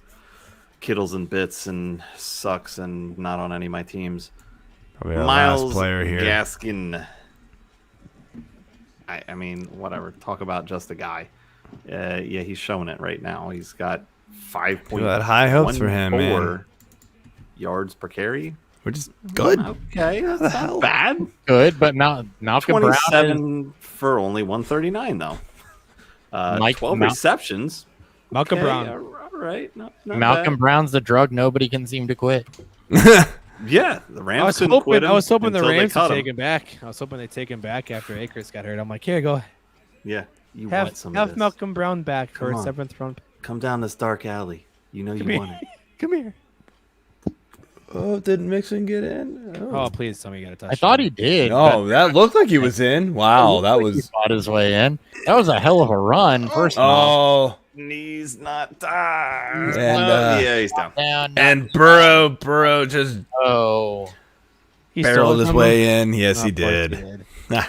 Kittles and bits and sucks and not on any of my teams. Probably our Myles last player here. Gaskin. I mean, whatever. Talk about just a guy. Yeah, he's showing it right now. He's got 5.14 Got high hopes for him, man. yards per carry. Which is good. Okay, that's not bad. Good, but Malcolm Brown is 27 for only 139 though. 12 receptions. Malcolm Okay, Brown. all right. Not Malcolm Brown's the drug nobody can seem to quit. bad. Yeah, the Rams I was couldn't quit hoping. him I was hoping the until they Rams cut would him. take him back. I was hoping they take him back after Akers got hurt. I'm like, here, go Yeah, you want some of have this. Malcolm Brown back for Come a on. 7th round. Come down this dark alley. You know Come you here. want it. Come here. Oh, didn't Mixon get in? Oh, please tell me you got a touchdown. I thought he did. Oh, that looked like he was in. Wow, that He was. fought his way in. That was a hell of a run. First of all, Oh, Knees not down. And, yeah, he's down. down. and Burrow just Oh, He barreled his from way in. Yes, him? he Of course did.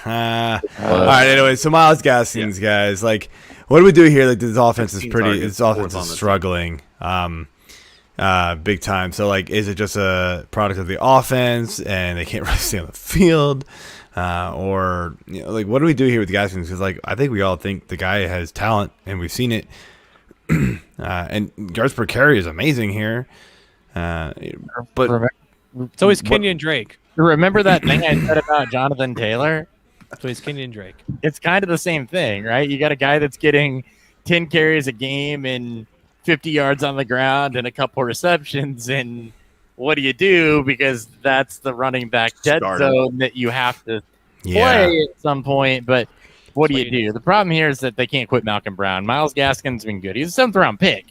All right. Anyway, so Myles Gaskins, guys, like, what do we do here? Like, this offense is 16 pretty. targets, This offense fourth on is the struggling, big time. So, like, is it just a product of the offense and they can't really stay on the field, or like, what do we do here with Gaskins? Because, like, I think we all think the guy has talent, and we've seen it. And yards per carry is amazing here, but So he's Kenyon Drake. remember that thing I said about Jonathan Taylor? So he's Kenyon Drake. It's kind of the same thing, right? You got a guy that's getting 10 carries a game and 50 yards on the ground and a couple receptions, and what do you do? Because that's the running back dead Start zone that you have to Yeah. play at some point. But what do you do? The problem here is that they can't quit Malcolm Brown. Myles Gaskin's been good. He's a 7th-round pick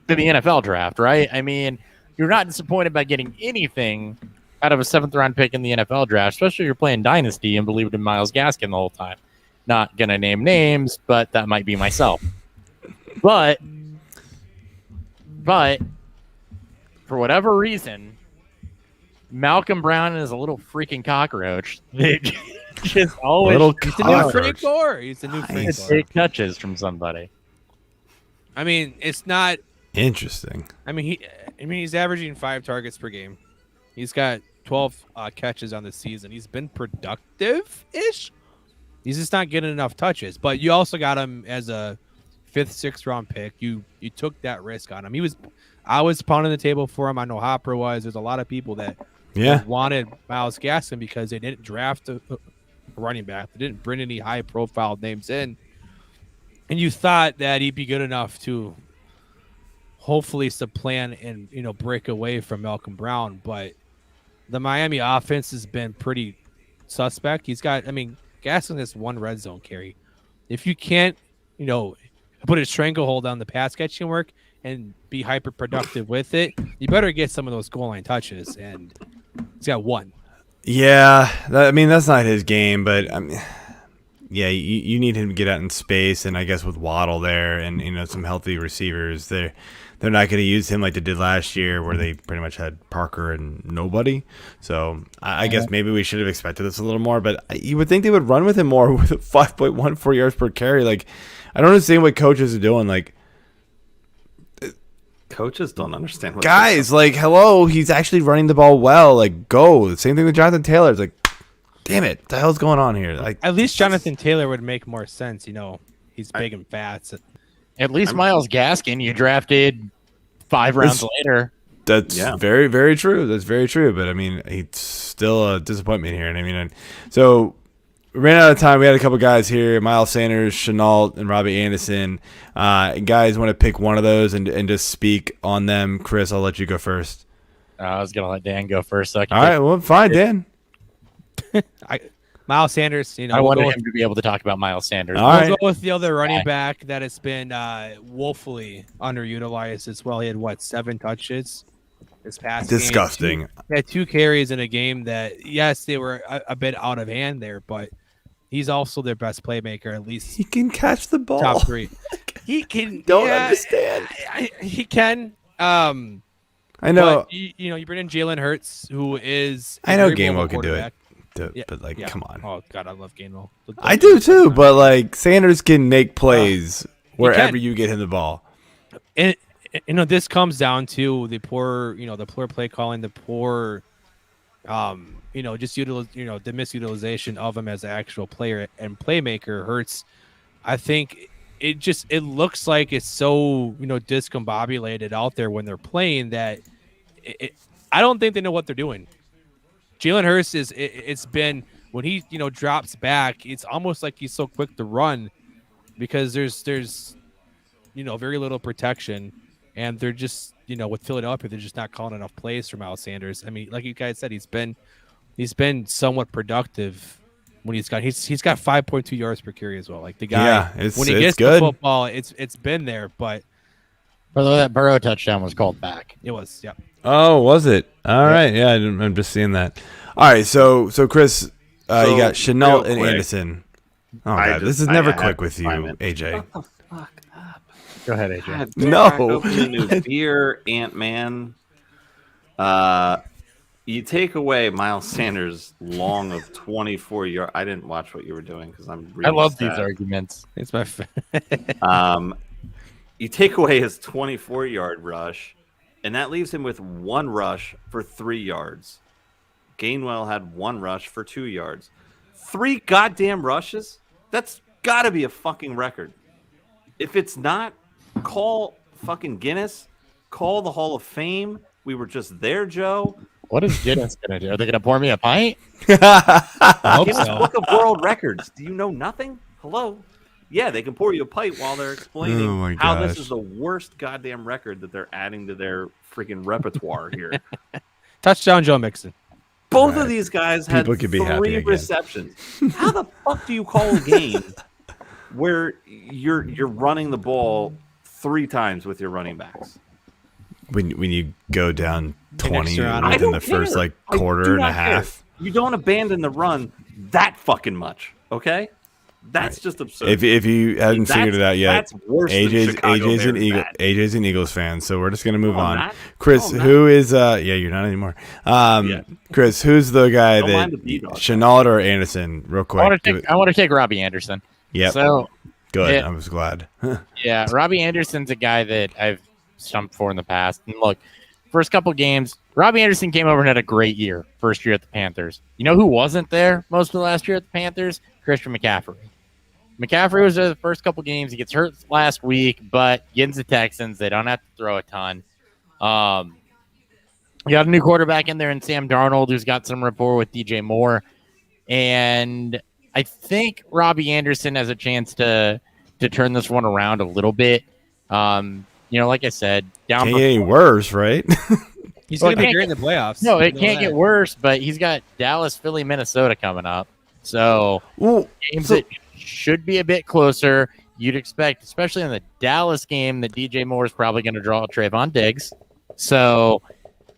to the NFL draft, right? I mean, you're not disappointed by getting anything out of a 7th-round pick in the NFL draft, especially if you're playing Dynasty and believed in Myles Gaskin the whole time. Not going to name names, but that might be myself. But for whatever reason, Malcolm Brown is a little freaking cockroach that just always Little He's the new cockroach. Frank Gore. He's the new Frank gets Gore. big touches from somebody. I mean, it's not. Interesting. I mean, he's averaging 5 targets per game. He's got 12 catches on the season. He's been productive-ish. He's just not getting enough touches. But you also got him as a 5th, 6th round pick. You took that risk on him. I was pounding the table for him. I know Hopper was. There's a lot of people that wanted Myles Gaskin because they didn't draft a running back. They didn't bring any high-profile names in. And you thought that he'd be good enough to hopefully supplant and, break away from Malcolm Brown. But the Miami offense has been pretty suspect. Gaskin has 1 red zone carry. If you can't, put a stranglehold on the pass catching work and be hyper productive with it, you better get some of those goal line touches. And he's got 1. Yeah, that's not his game, but yeah, you need him to get out in space, and I guess with Waddle there and some healthy receivers, they're not going to use him like they did last year, where they pretty much had Parker and nobody. So I guess maybe we should have expected this a little more, but you would think they would run with him more with 5.14 yards per carry. Like, I don't understand what coaches are doing. Like, Coaches don't understand what guys, like, hello, he's actually running the ball well. Like, go. Same thing with Jonathan Taylor. It's like, damn it, what the hell's going on here? Like, At least Jonathan Taylor would make more sense. He's big and fat. At least Myles Gaskin, you drafted 5 rounds later. That's very, very true. That's very true. But he's still a disappointment here. And so we ran out of time. We had a couple guys here: Myles Sanders, Chenault, and Robby Anderson. Guys, want to pick one of those and just speak on them? Chris, I'll let you go first. I was gonna let Dan go first. So All right, well, fine, Dan. Myles Sanders. I wanted him to be able to talk about Myles Sanders. All right. We'll go with the other running back that has been woefully underutilized as well. He had 7 touches this past Disgusting. game. He had 2 carries in a game that, yes, they were a bit out of hand there, but he's also their best playmaker, at least He can catch the ball. top 3. He can. Don't understand. He can. I know. But, you bring in Jalen Hurts, who is. I know very mobile Gainwell can do it. quarterback. But come on. Oh God, I love Gainwell. I do too, but like Sanders can make plays wherever you get him the ball. And this comes down to the poor, the poor play calling, the poor, just the misutilization of him as an actual player and playmaker. Hurts. I think it looks like it's so discombobulated out there when they're playing that I don't think they know what they're doing. Jalen Hurts it's been when he drops back, it's almost like he's so quick to run because there's very little protection, and they're just with Philadelphia they're just not calling enough plays for Myles Sanders. I mean, like you guys said, he's been somewhat productive when he's got 5.2 yards per carry as well. Like the guy, when he gets the football, it's been there, but although that Burrow touchdown was called back, it was Oh, was it? All right. Yeah, I'm just seeing that. All right. So Chris, you got Chenault and Anderson. Oh, God. This is never quick with you, AJ. Shut the fuck up. Go ahead, AJ. God, No. opening a new beer, Ant-Man. You take away Myles Sanders' long of 24 yards. I didn't watch what you were doing because I'm reading I love stats. these arguments. it's my You take away his 24-yard rush, and that leaves him with 1 rush for 3 yards. Gainwell had 1 rush for 2 yards. 3 goddamn rushes? That's got to be a fucking record. If it's not, call fucking Guinness. Call the Hall of Fame. We were just there, Joe. What is Guinness going to do? Are they going to pour me a pint? I hope Guinness so. Book of World Records. Do you know nothing? Hello? Yeah, they can pour you a pipe while they're Oh explaining my how this gosh. is the worst goddamn record that they're adding to their freaking repertoire here. Touchdown, Joe Mixon. Both Right. of these guys had People could be happy 3 again. receptions. How the fuck do you call a game where you're running the ball 3 times with your running backs? When you go down 20 extra round. I within don't the first care. like I quarter do and a not care. half. You don't abandon the run that fucking much, okay? That's just absurd. If you hadn't figured it out yet, That's worse than Chicago AJ's an Bears Eagle, bad. AJ's an Eagles fan, so we're just gonna move No, I'm on. not. Chris, No, I'm who is yeah, you're not anymore. Yeah. Chris, who's the guy Don't mind that the B-dog. Chenault or Anderson? Real quick. I want to take Robby Anderson. Yep. So Good. Yeah. I was glad. yeah, Robby Anderson's a guy that I've stumped for in the past. And look, first couple games, Robby Anderson came over and had a great year. First year at the Panthers. You know who wasn't there most of the last year at the Panthers? Christian McCaffrey. McCaffrey was there the first couple games. He gets hurt last week, but against the Texans, they don't have to throw a ton. You got a new quarterback in there in Sam Darnold, who's got some rapport with DJ Moore. And I think Robby Anderson has a chance to turn this one around a little bit. Like I said, down Can't get any worse, right? He's Well, going to be it great in the playoffs. No, it You know can't that. get worse, but he's got Dallas, Philly, Minnesota coming up. So Well, games that should be a bit closer. You'd expect, especially in the Dallas game, that DJ Moore is probably going to draw Trayvon Diggs. So,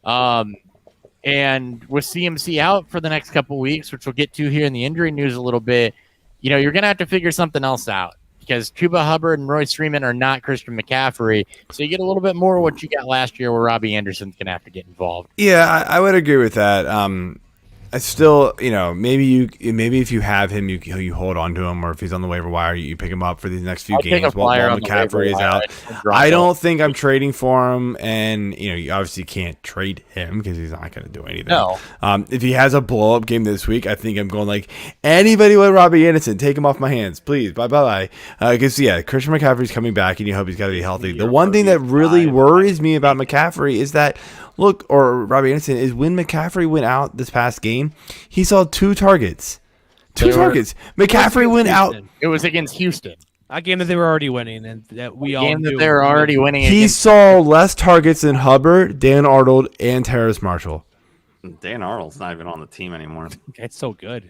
and with CMC out for the next couple weeks, which we'll get to here in the injury news a little bit, you're going to have to figure something else out because Chuba Hubbard and Royce Freeman are not Christian McCaffrey. So you get a little bit more of what you got last year where Robby Anderson's going to have to get involved. yeah, I would agree with that. I still, maybe if you have him, you hold on to him, or if he's on the waiver wire, you pick him up for these next few I'll take a games while flyer on the McCaffrey waiver is wire. out. Drop I off. don't think I'm trading for him, and you obviously can't trade him because he's not going to do anything. No. If he has a blow up game this week, I think I'm going like anybody with Robby Anderson, take him off my hands, please, bye. Because Christian McCaffrey's coming back, and you hope he's got to be healthy. The one thing that really worries me about McCaffrey is that. Or Robby Anderson, is when McCaffrey went out this past game, he saw 2 targets. McCaffrey went out. It was against Houston. A game that they were already winning, and that we all Game that knew. they were already winning. He against. saw less targets than Hubbard, Dan Arnold, and Terrace Marshall. Dan Arnold's not even on the team anymore. It's so good.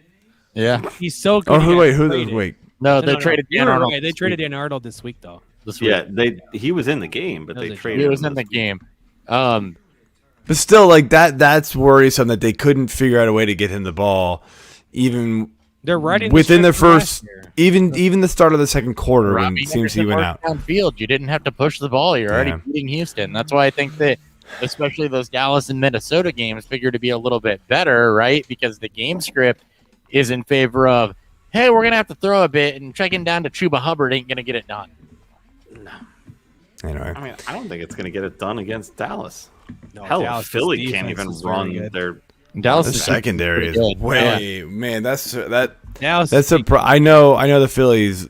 Yeah. He's so good. Oh, he got who? traded. Wait. No, they No, traded you Dan were Arnold. right. They this traded week. Dan Arnold this week, though. This week. Yeah, he was in the game, but That they was a traded He him. was in the this week. game. But still, that's worrisome that they couldn't figure out a way to get him the ball, even They're riding within the ship from last first, year. even the start of the second quarter when Robby CMC Anderson went worked out. downfield. You didn't have to push the ball. You're already Yeah. beating Houston. That's why I think that, especially those Dallas and Minnesota games, figure to be a little bit better, right? Because the game script is in favor of, hey, we're gonna have to throw a bit, and checking down to Chuba Hubbard ain't gonna get it done. Anyway, I mean, I don't think it's going to get it done against Dallas. No, Hell, Dallas' Philly can't defense even is very run good. their. Dallas the is secondary is pretty good. way man. That's Dallas That's I know the Phillies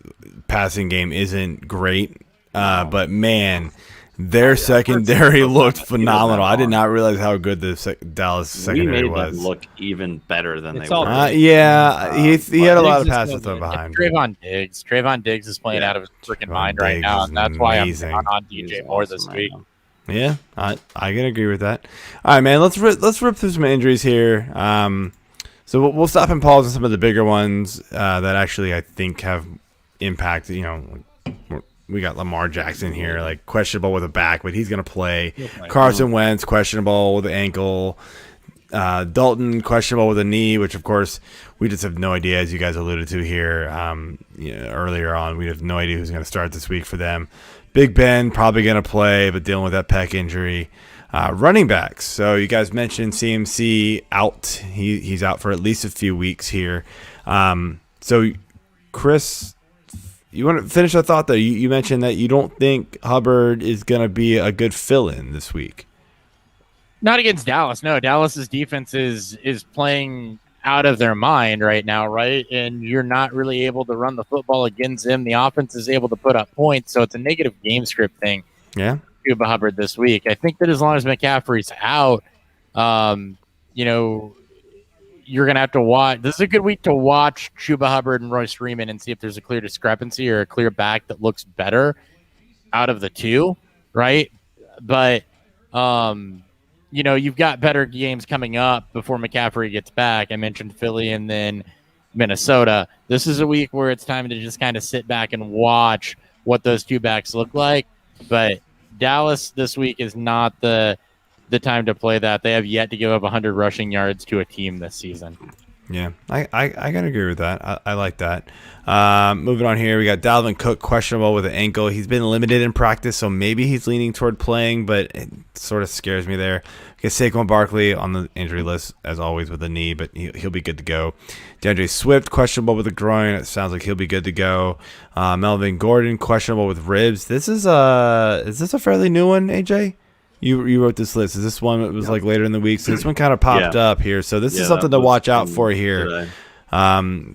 passing game isn't great, but man, their secondary looked phenomenal. I did not realize how good the Dallas We secondary made was. them look even better than It's they all were. good. Yeah, he had a lot of Diggs is passes so thrown good. behind. Trayvon Diggs is playing Yeah. out of his freaking Trayvon mind right Diggs now, is and that's why I'm amazing. not on He's DJ Moore this awesome week. right now. Yeah, I can agree with that. All right, man. Let's rip through some injuries here. So we'll stop and pause on some of the bigger ones that actually I think have impact. We got Lamar Jackson here, like questionable with a back, but he's gonna play. Carson Wentz questionable with the ankle. Dalton questionable with a knee, which of course we just have no idea, as you guys alluded to here earlier on. We have no idea who's going to start this week for them. Big Ben probably going to play, but dealing with that pec injury. Running backs. So you guys mentioned CMC out. He's out for at least a few weeks here. So Chris, you want to finish that thought though? You mentioned that you don't think Hubbard is going to be a good fill-in this week. Not against Dallas. No, Dallas's defense is playing out of their mind right now, right? And you're not really able to run the football against them. The offense is able to put up points, so it's a negative game script thing. Yeah. Chuba Hubbard this week. I think that as long as McCaffrey's out, you're going to have to watch. This is a good week to watch Chuba Hubbard and Royce Freeman and see if there's a clear discrepancy or a clear back that looks better out of the two, right? But, you've got better games coming up before McCaffrey gets back. I mentioned Philly and then Minnesota. This is a week where it's time to just kind of sit back and watch what those two backs look like. But Dallas this week is not the time to play that. They have yet to give up 100 rushing yards to a team this season. Yeah, I gotta agree with that. I like that. Moving on here, we got Dalvin Cook questionable with an ankle. He's been limited in practice, so maybe he's leaning toward playing, but it sort of scares me there. I guess Saquon Barkley on the injury list as always with a knee, but he'll be good to go. DeAndre Swift questionable with a groin. It sounds like he'll be good to go. Melvin Gordon questionable with ribs. Is this a fairly new one, AJ? You wrote this list. Is this one that was like later in the week? So this one kind of popped up here. So this is something to watch out for here. Today.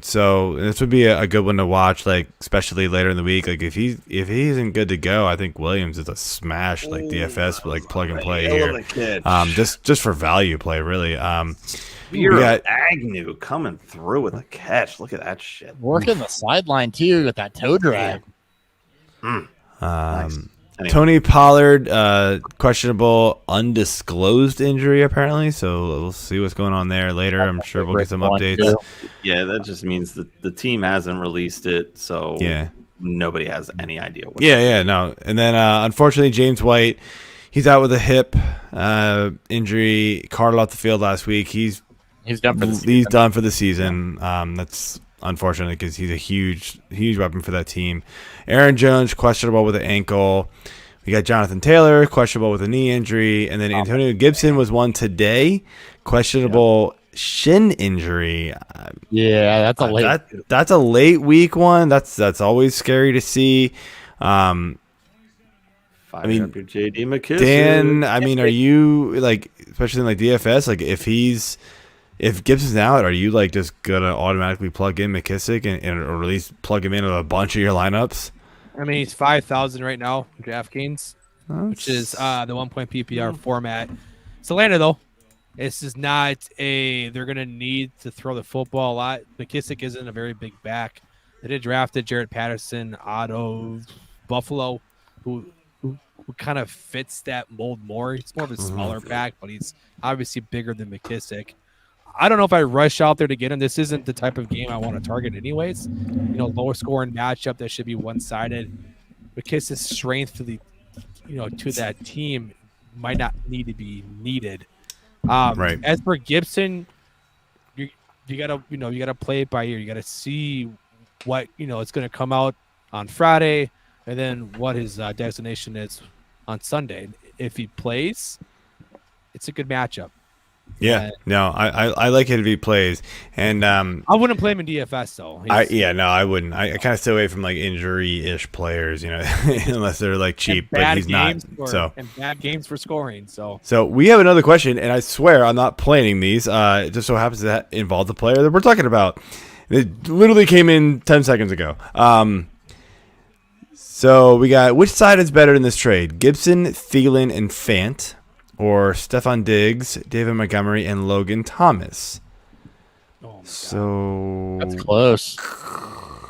So this would be a good one to watch, like especially later in the week. Like if he isn't good to go, I think Williams is a smash, like DFS, like plug and play here. Just for value play, really. We got Agnew coming through with a catch. Look at that shit. Working the sideline too with that toe drag. Nice. Anyway. Tony Pollard, questionable undisclosed injury apparently, so we'll see what's going on there later. I'm sure we'll get some updates. Yeah, that just means that the team hasn't released it, so nobody has any idea. No. And then unfortunately, James White, he's out with a hip injury. Carted off the field last week. He's done for the season. He's done for the season. That's unfortunate because he's a huge weapon for that team. Aaron Jones, questionable with an ankle. We got Jonathan Taylor, questionable with a knee injury. And then Antonio Gibson was one today, questionable shin injury. Yeah, that's a late. That's a late week one. That's always scary to see. I mean, JD McKissic. Dan, I mean, are you like, especially in like DFS, like if Gibson's out, are you like just gonna automatically plug in McKissic and or at least plug him into a bunch of your lineups? I mean, he's 5,000 right now, DraftKings, which is the 1 point PPR format. It's Atlanta though. This is not they're gonna need to throw the football a lot. McKissic isn't a very big back. They did drafted Jarrett Patterson out of Buffalo, who kind of fits that mold more. He's more of a smaller back, but he's obviously bigger than McKissic. I don't know if I rush out there to get him. This isn't the type of game I want to target anyways. Lower scoring matchup that should be one-sided. McKissick's strength to to that team might not need to be needed. Right. As for Gibson, you gotta play it by ear. You gotta see what it's gonna come out on Friday, and then what his destination is on Sunday. If he plays, it's a good matchup. Yeah, no, I like it if he plays, and I wouldn't play him in DFS though. I wouldn't. I kind of stay away from like injury-ish players, unless they're like cheap. But he's not. And bad games for scoring. So we have another question, and I swear I'm not planning these. It just so happens to involve the player that we're talking about. It literally came in 10 seconds ago. So we got, which side is better in this trade? Gibson, Thielen, and Fant, or Stephon Diggs, David Montgomery, and Logan Thomas? So that's close.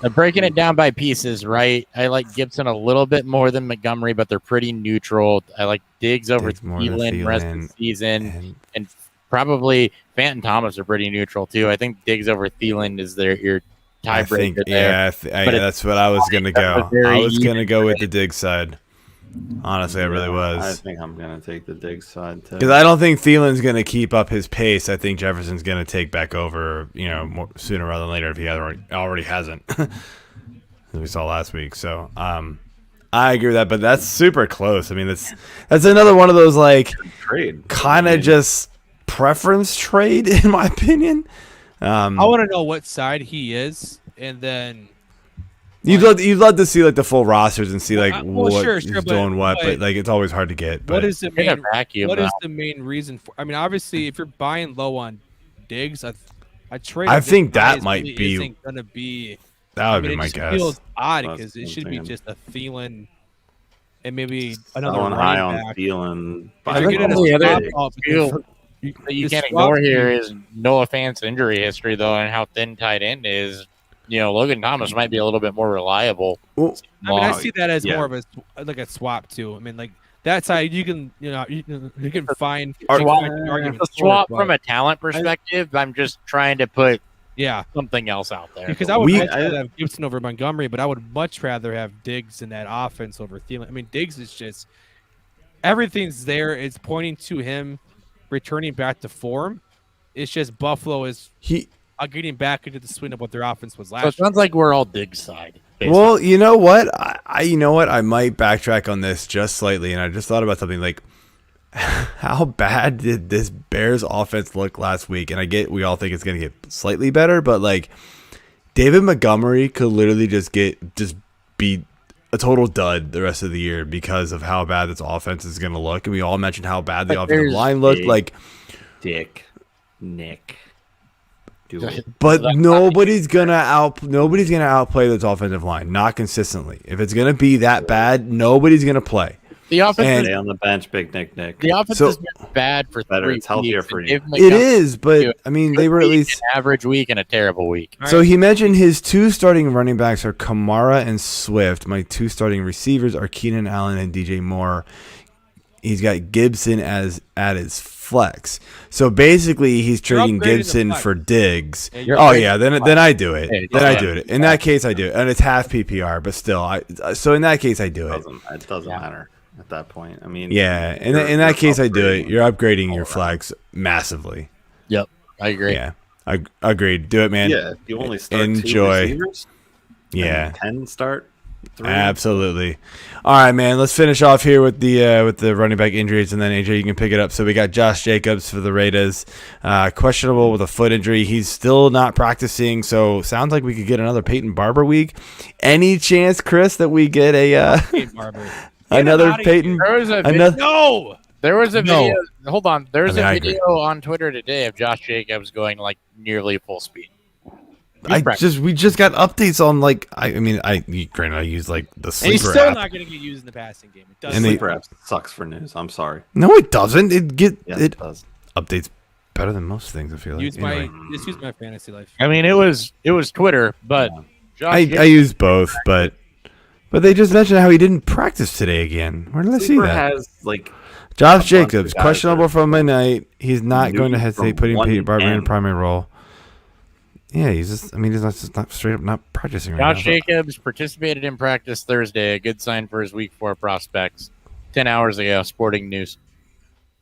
I'm breaking it down by pieces, right? I like Gibson a little bit more than Montgomery, but they're pretty neutiral. I like Diggs over Thielen rest of the season, and probably Fant and Thomas are pretty neutral too. I think Diggs over Thielen is your tiebreaker there. Yeah, that's what I was gonna go. I was gonna go with the Diggs side. Honestly, I really was. I think I'm going to take the Diggs side too. Because I don't think Thielen's going to keep up his pace. I think Jefferson's going to take back over, more, sooner rather than later if he already hasn't. As we saw last week. So I agree with that, but that's super close. I mean, that's another one of those like kind of just preference trade, in my opinion. I want to know what side he is, and then. You'd love to see like the full rosters and see like who's doing what, but like it's always hard to get. But what is the main reason for? I mean, obviously, if you're buying low on Diggs, I trade. I think that might be isn't gonna be. That would be my guess. It feels odd because it should be just a Thielen and maybe another high on Thielen. You're you can't ignore here is Noah Fant's injury history, though, and how thin tight end is. Logan Thomas might be a little bit more reliable. Well, I mean, I see that as more of a swap too. I mean, like that side you can find a swap from a talent perspective. I'm just trying to put something else out there because I would rather have Gibson over Montgomery, but I would much rather have Diggs in that offense over Thielen. I mean, Diggs is just everything's there. It's pointing to him returning back to form. It's just Buffalo is getting back into the swing of what their offense was last year. So it sounds like we're all Diggs side. Well, you know what? I might backtrack on this just slightly, and I just thought about something like how bad did this Bears offense look last week? And I get we all think it's going to get slightly better, but like David Montgomery could literally just be a total dud the rest of the year because of how bad this offense is going to look. And we all mentioned how bad the offensive line looked. Nick. But nobody's gonna outplay this offensive line, not consistently. If it's gonna be that bad, nobody's gonna play. The offense stay on the bench, Big Nick. The offense has been bad for better. 3 It's healthier weeks, for you. It is, but I mean, they were at least an average week and a terrible week. So he mentioned his 2 starting running backs are Kamara and Swift. My 2 starting receivers are Keenan Allen and DJ Moore. He's got Gibson at his flex. So basically, he's trading Gibson for Diggs. Then I do it. I do it. In that case, I do it, and it's half PPR, but still. So in that case, I do it. It doesn't matter at that point. I mean, in that case, I do it. You're upgrading your flex massively. Yep, I agree. Yeah, I agreed. Do it, man. Yeah, you only start Enjoy. 2 receivers. Yeah, 10 start. 3. Absolutely. All right, man. Let's finish off here with the running back injuries, and then AJ, you can pick it up. So we got Josh Jacobs for the Raiders, questionable with a foot injury. He's still not practicing, so sounds like we could get another Peyton Barber week. Any chance, Chris, that we get Peyton Barber. another Peyton? There was a video. Hold on. There's a video on Twitter today of Josh Jacobs going like nearly full speed. We just got updates on granted I use like the sleeper and he's still app. not going to get used in the passing game. It does. And Sleeper app sucks for news. I'm sorry. No, it doesn't. It does. Updates better than most things. I feel like. Use my fantasy life. I mean, it was Twitter, but I use both, but they just mentioned how he didn't practice today again. Where did I see that? Has Josh Jacobs questionable from midnight. He's not going to hesitate putting Peyton Barber in a primary role. Yeah, he's not straight up not practicing right now. Josh Jacobs participated in practice Thursday, a good sign for his week 4 prospects. 10 hours ago, Sporting News.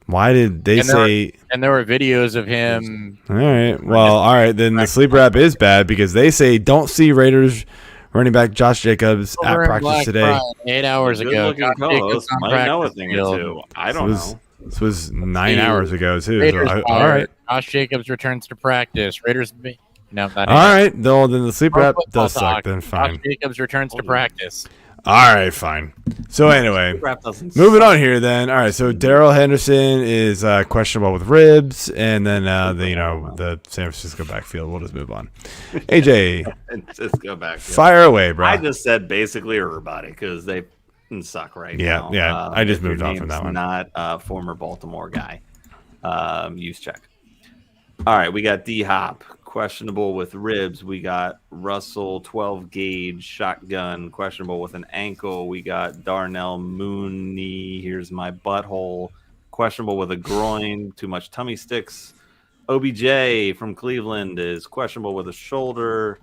Why did they say... There were videos of him... All right. Then the sleeper app is bad because they say don't see Raiders running back Josh Jacobs at practice today. 8 hours ago. Might know a thing or two. I don't know. This was 9 hours ago, too. All right. Josh Jacobs returns to practice. Raiders... No, all right. Then the sleeper app does suck. Then fine. Josh Jacobs returns to practice. All right, fine. So anyway, moving on here. Then all right. So Darrell Henderson is questionable with ribs, and then the San Francisco backfield. We'll just move on. AJ, just go back. Fire away, bro. I just said basically everybody because they suck right now. Yeah. I just moved on from that one. Not a former Baltimore guy. Use check. All right, we got D-Hop. Questionable with ribs. We got Russell 12 gauge shotgun, questionable with an ankle. We got Darnell Mooney. Here's my butthole. Questionable with a groin, too much tummy sticks. OBJ from Cleveland is questionable with a shoulder.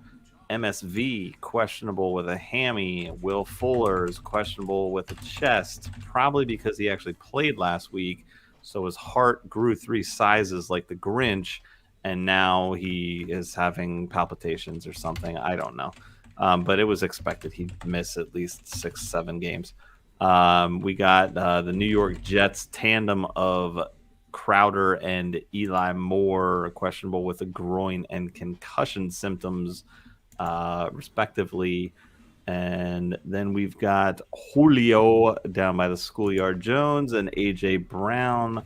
MSV questionable with a hammy. Will Fuller is questionable with a chest, probably because he actually played last week, so his heart grew 3 sizes like the Grinch. And now he is having palpitations or something. I don't know. But it was expected he'd miss at least 6-7 games. We got the New York Jets tandem of Crowder and Eli Moore, questionable with a groin and concussion symptoms, respectively. And then we've got Julio down by the Schoolyard Jones and A.J. Brown.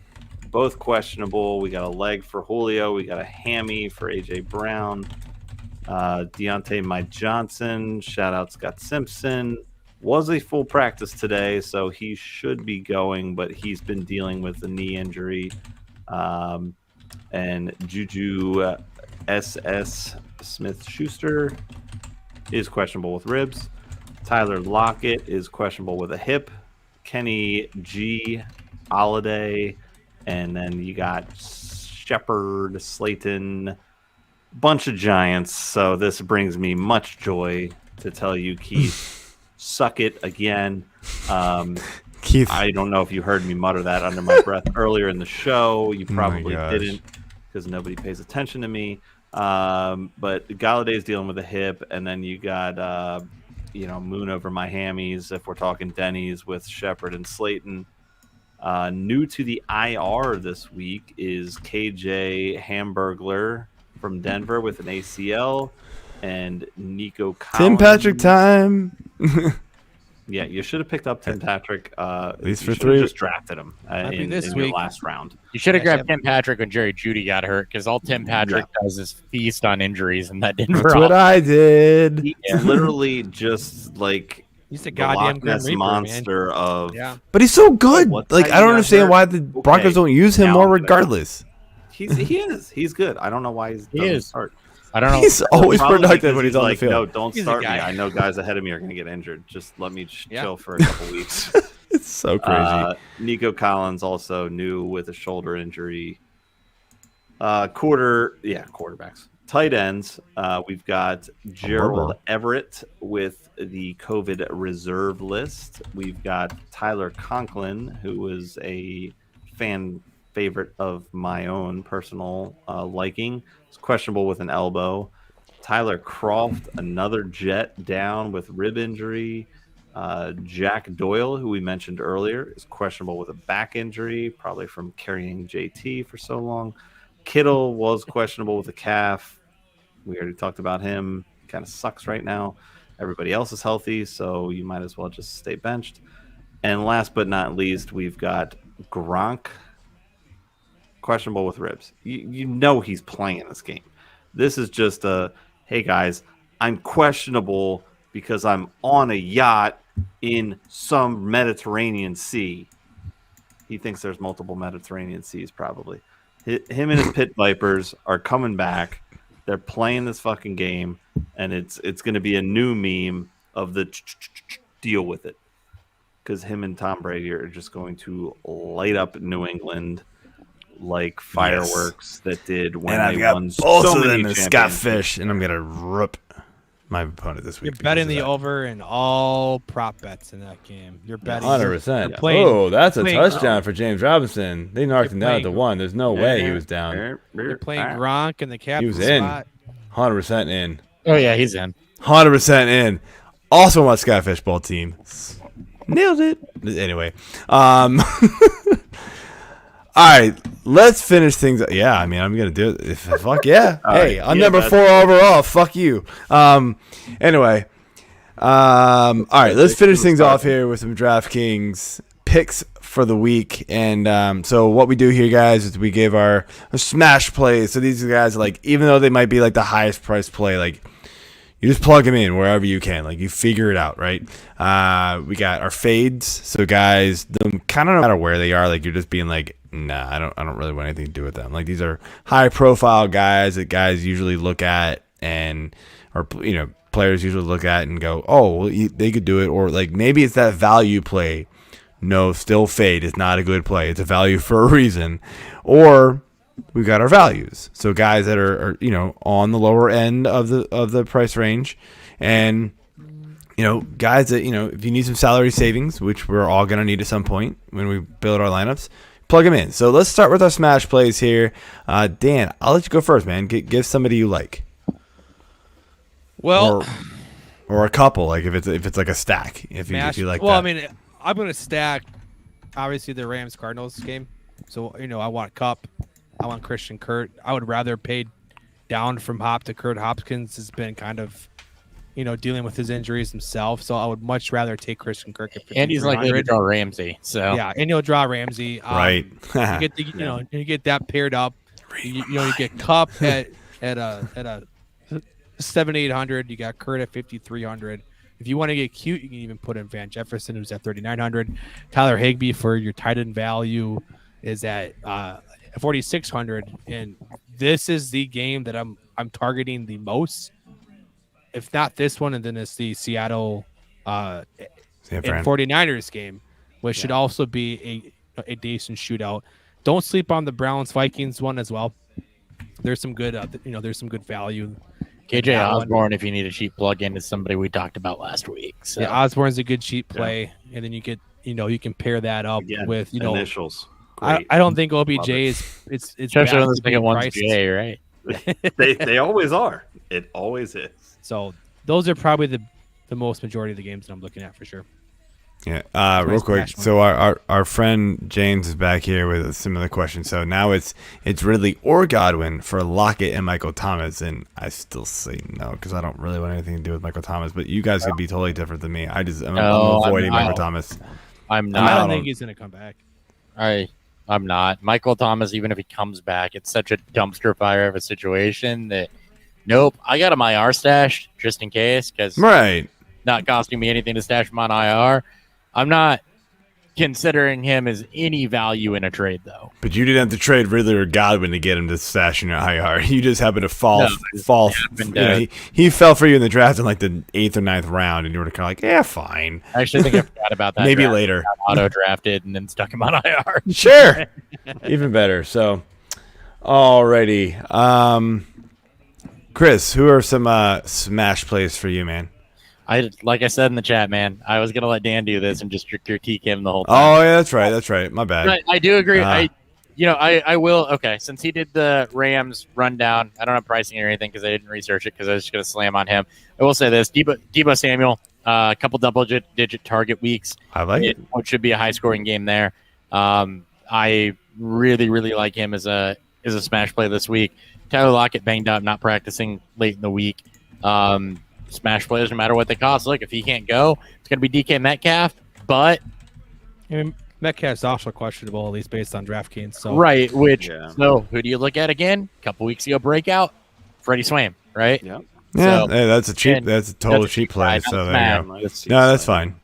Both questionable. We got a leg for Julio. We got a hammy for A.J. Brown. Deontay Mike Johnson. Shout out Scott Simpson. Was a full practice today, so he should be going, but he's been dealing with a knee injury. And Juju SS Smith-Schuster is questionable with ribs. Tyler Lockett is questionable with a hip. Kenny G. Holiday. And then you got Shepard, Slayton, bunch of Giants. So this brings me much joy to tell you, Keith, suck it again. Keith, I don't know if you heard me mutter that under my breath earlier in the show. You probably didn't, because nobody pays attention to me. But Galladay's dealing with a hip, and then you got moon over my hammies if we're talking Denny's with Shepard and Slayton. New to the IR this week is KJ Hamburglar from Denver with an ACL, and Nico Collins. Tim Patrick time. Yeah, you should have picked up Tim Patrick. At least for you should 3. have just drafted him in your last round. You should have grabbed Tim Patrick when Jerry Jeudy got hurt, because all Tim Patrick does is feast on injuries, and that didn't. That's what I did. He's literally just like he's a goddamn Loch Ness monster of. Yeah, but he's so good. What's Like, that I don't you got understand hurt? why the Broncos don't use him Now more I'm gonna- regardless. He is. He's good. I don't know why he doesn't start. I don't know. He's always Probably productive because when he's on like, the field. No, don't He's a start me. guy. I know guys ahead of me are going to get injured. Just let me chill for a couple weeks. It's so crazy. Nico Collins also new with a shoulder injury. Quarterbacks. Tight ends. We've got Gerald Everett with the COVID reserve list. We've got Tyler Conklin, who was a fan favorite of my own personal liking. It's questionable with an elbow. Tyler Croft, another Jet down with rib injury. Jack Doyle, who we mentioned earlier, is questionable with a back injury, probably from carrying JT for so long. Kittle was questionable with a calf. We already talked about him. Kind of sucks right now. Everybody else is healthy, so you might as well just stay benched. And last but not least, we've got Gronk, questionable with ribs. You know he's playing this game. This is just hey guys, I'm questionable because I'm on a yacht in some Mediterranean Sea. He thinks there's multiple Mediterranean seas, probably. Him and his pit vipers are coming back. They're playing this fucking game, and it's going to be a new meme of the deal with it, because him and Tom Brady are just going to light up New England like fireworks that did when And they I've got won both so of many them as Scott championships. Fish, and I'm gonna rip my opponent this week. you're betting the over in all prop bets in that game. You're betting 100%. You're playing- Oh, that's a playing- touchdown for James Robinson. They knocked him down at the playing- 1. There's no way he was down. You're playing Gronk in the captain He was in. spot. 100% in. Oh yeah, he's in. 100% in. Also on my Sky Fishbowl team. Nailed it. Anyway. All right, let's finish things. Yeah, I mean, I'm going to do it. Fuck yeah. Hey, I'm number 4 overall. Fuck you. Anyway. All right, let's finish things off here with some DraftKings picks for the week. And so what we do here, guys, is we give our smash plays. So these guys, like, even though they might be like the highest price play, like, you just plug them in wherever you can. Like, you figure it out, right? We got our fades. So guys, them kind of no matter where they are, like, you're just being like, nah, I don't really want anything to do with them. Like, these are high profile guys that guys usually look at players usually look at and go, oh, well, they could do it. Or like maybe it's that value play. No, still fade. It's not a good play. It's a value for a reason. Or we've got our values. So guys that are on the lower end of the price range, and guys that if you need some salary savings, which we're all gonna need at some point when we build our lineups, plug them in. So let's start with our smash plays here. Dan, I'll let you go first, man. Give somebody you like. Well, or a couple, like if it's like a stack, if you like that. Well, I mean, I'm gonna stack obviously the Rams Cardinals game. So I want Kupp, I want Christian Kirk. I would rather pay down from Hop to Kurt. Hopkins has been kind of dealing with his injuries himself, so I would much rather take Christian Kirk at 5,300. And he's likely to draw Ramsey. So yeah, and you'll draw Ramsey. Right. You get you get that paired up. You get Kupp at a 7,800. You got Kurt at 5,300. If you want to get cute, you can even put in Van Jefferson, who's at 3,900. Tyler Higbee for your tight end value is at at 4,600, and this is the game that I'm targeting the most. If not this one, and then it's the Seattle and 49ers game, which should also be a decent shootout. Don't sleep on the Browns Vikings one as well. There's some good there's some good value. KJ Osborne, if you need a cheap plug-in, is somebody we talked about last week. So. Yeah, Osborne's a good cheap play, and then you get you can pair that up with initials. I don't think OBJ is it's especially when the second one's J, right? they always are. It always is. So those are probably the most majority of the games that I'm looking at for sure. Yeah, real quick. So our friend James is back here with a similar question. So now it's Ridley or Godwin for Lockett and Michael Thomas, and I still say no because I don't really want anything to do with Michael Thomas. But you guys could be totally different than me. I'm avoiding Michael Thomas. I'm not. I don't think he's gonna come back. I'm not. Michael Thomas, even if he comes back, it's such a dumpster fire of a situation that nope. I got him IR stashed just in case because not costing me anything to stash him on IR. I'm not considering him as any value in a trade, though. But you didn't have to trade Ridley or Godwin to get him to stash in your IR. You just happened to fall. He fell for you in the draft in like the 8th or 9th round, and you were kind of like, yeah, fine. I actually think I forgot about that. Maybe later. Auto drafted and then stuck him on IR. Sure. Even better. So, alrighty. Chris, who are some smash plays for you, man? Like I said in the chat, man, I was gonna let Dan do this and just critique him the whole time. Oh yeah, that's right. My bad. I do agree. I will. Okay, since he did the Rams rundown, I don't have pricing or anything because I didn't research it because I was just gonna slam on him. I will say this: Deebo Samuel, a couple double-digit target weeks. I like it. Which should be a high-scoring game there. I really, really like him as a smash play this week. Tyler Lockett banged up, not practicing late in the week. Smash players, no matter what they cost. Look, if he can't go, it's going to be DK Metcalf. But Metcalf's also questionable, at least based on DraftKings. So right, so who do you look at again? A couple weeks ago, breakout, Freddie Swaim, right? Yeah, so, that's a total cheap play. So there you go. No, that's fine.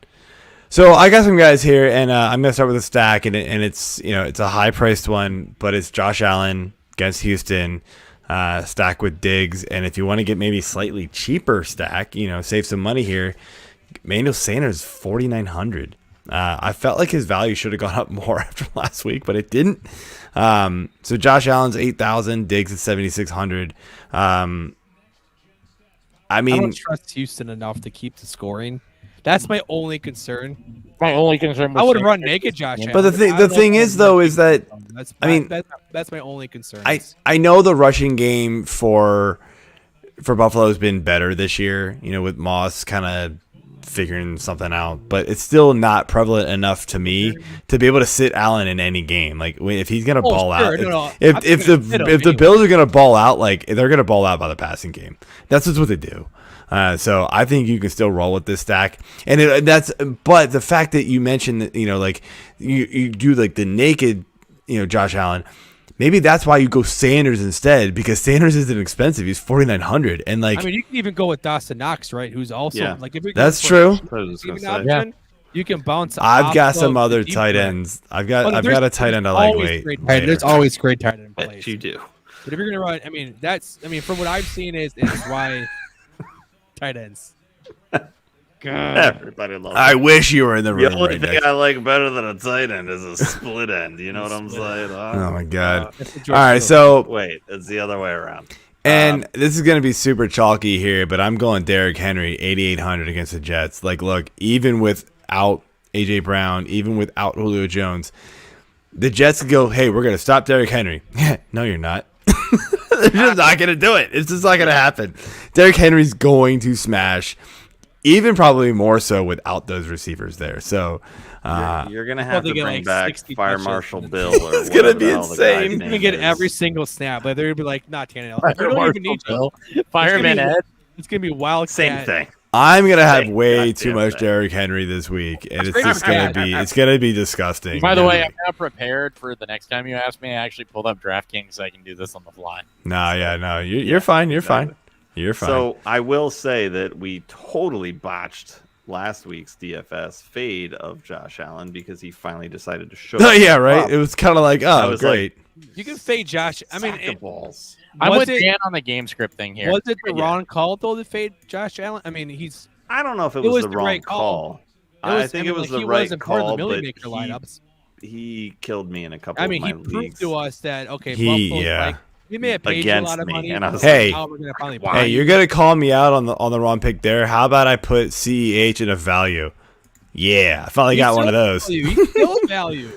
So I got some guys here, and I'm going to start with a stack, and it's it's a high priced one, but it's Josh Allen against Houston. Stack with Diggs, and if you want to get maybe slightly cheaper stack, save some money here, Myles Sanders 4,900. I felt like his value should have gone up more after last week, but it didn't. So Josh Allen's 8,000, Diggs is 7,600. I don't trust Houston enough to keep the scoring. That's my only concern. I would run naked Josh Allen. But the thing is, though, is that that's my only concern. I know the rushing game for Buffalo has been better this year, with Moss kind of figuring something out, but it's still not prevalent enough to me to be able to sit Allen in any game. Like if he's gonna ball out, if the Bills are gonna ball out, like they're gonna ball out by the passing game. That's just what they do. So I think you can still roll with this stack, but the fact that you mentioned that like you do like the naked Josh Allen, maybe that's why you go Sanders instead, because Sanders isn't expensive. He's 4,900, and like you can even go with Dawson Knox, right? Who's also like if that's true. You can bounce. I've got some other tight ends. I've got a tight end I like. There's always great tight end plays. You do. But if you're gonna run, from what I've seen is why. Tight ends. Everybody loves it. I wish you were in the room. The only thing I like better than a tight end is a split end. You know what I'm saying? Oh my god! All right, so wait, it's the other way around. And this is going to be super chalky here, but I'm going Derrick Henry, 8,800 against the Jets. Like, look, even without AJ Brown, even without Julio Jones, the Jets go, hey, we're going to stop Derrick Henry. No, you're not. They're just not going to do it. It's just not going to happen. Derrick Henry's going to smash, even probably more so without those receivers there. So you're going to have to bring back Fire Marshal Bill. Or it's going to be insane. He's going to get every single snap. But they're going to be like, not Tannehill. We don't even need Bill. Fireman Ed. It's going to be wild. Same thing. I'm gonna have way too much Derrick Henry this week, and it's just gonna be disgusting. By the way, I'm now prepared for the next time you ask me. I actually pulled up DraftKings so I can do this on the fly. You're fine. You're fine. So I will say that we totally botched last week's DFS fade of Josh Allen because he finally decided to show. Yeah, right. It was kind of like, oh, great. You can fade Josh. I mean, Sack the balls. I'm with it, Dan on the game script thing here. Was it the wrong call though to fade Josh Allen? I mean, I don't know if it was the wrong right call. I think it was the right call, but he killed me in a couple of my leagues. I mean, he proved to us that he may have paid against you a lot of me, money. and I was hey, you're gonna call me out on the wrong pick there. How about I put CEH in a value? Yeah, I finally got one of those. He's still value.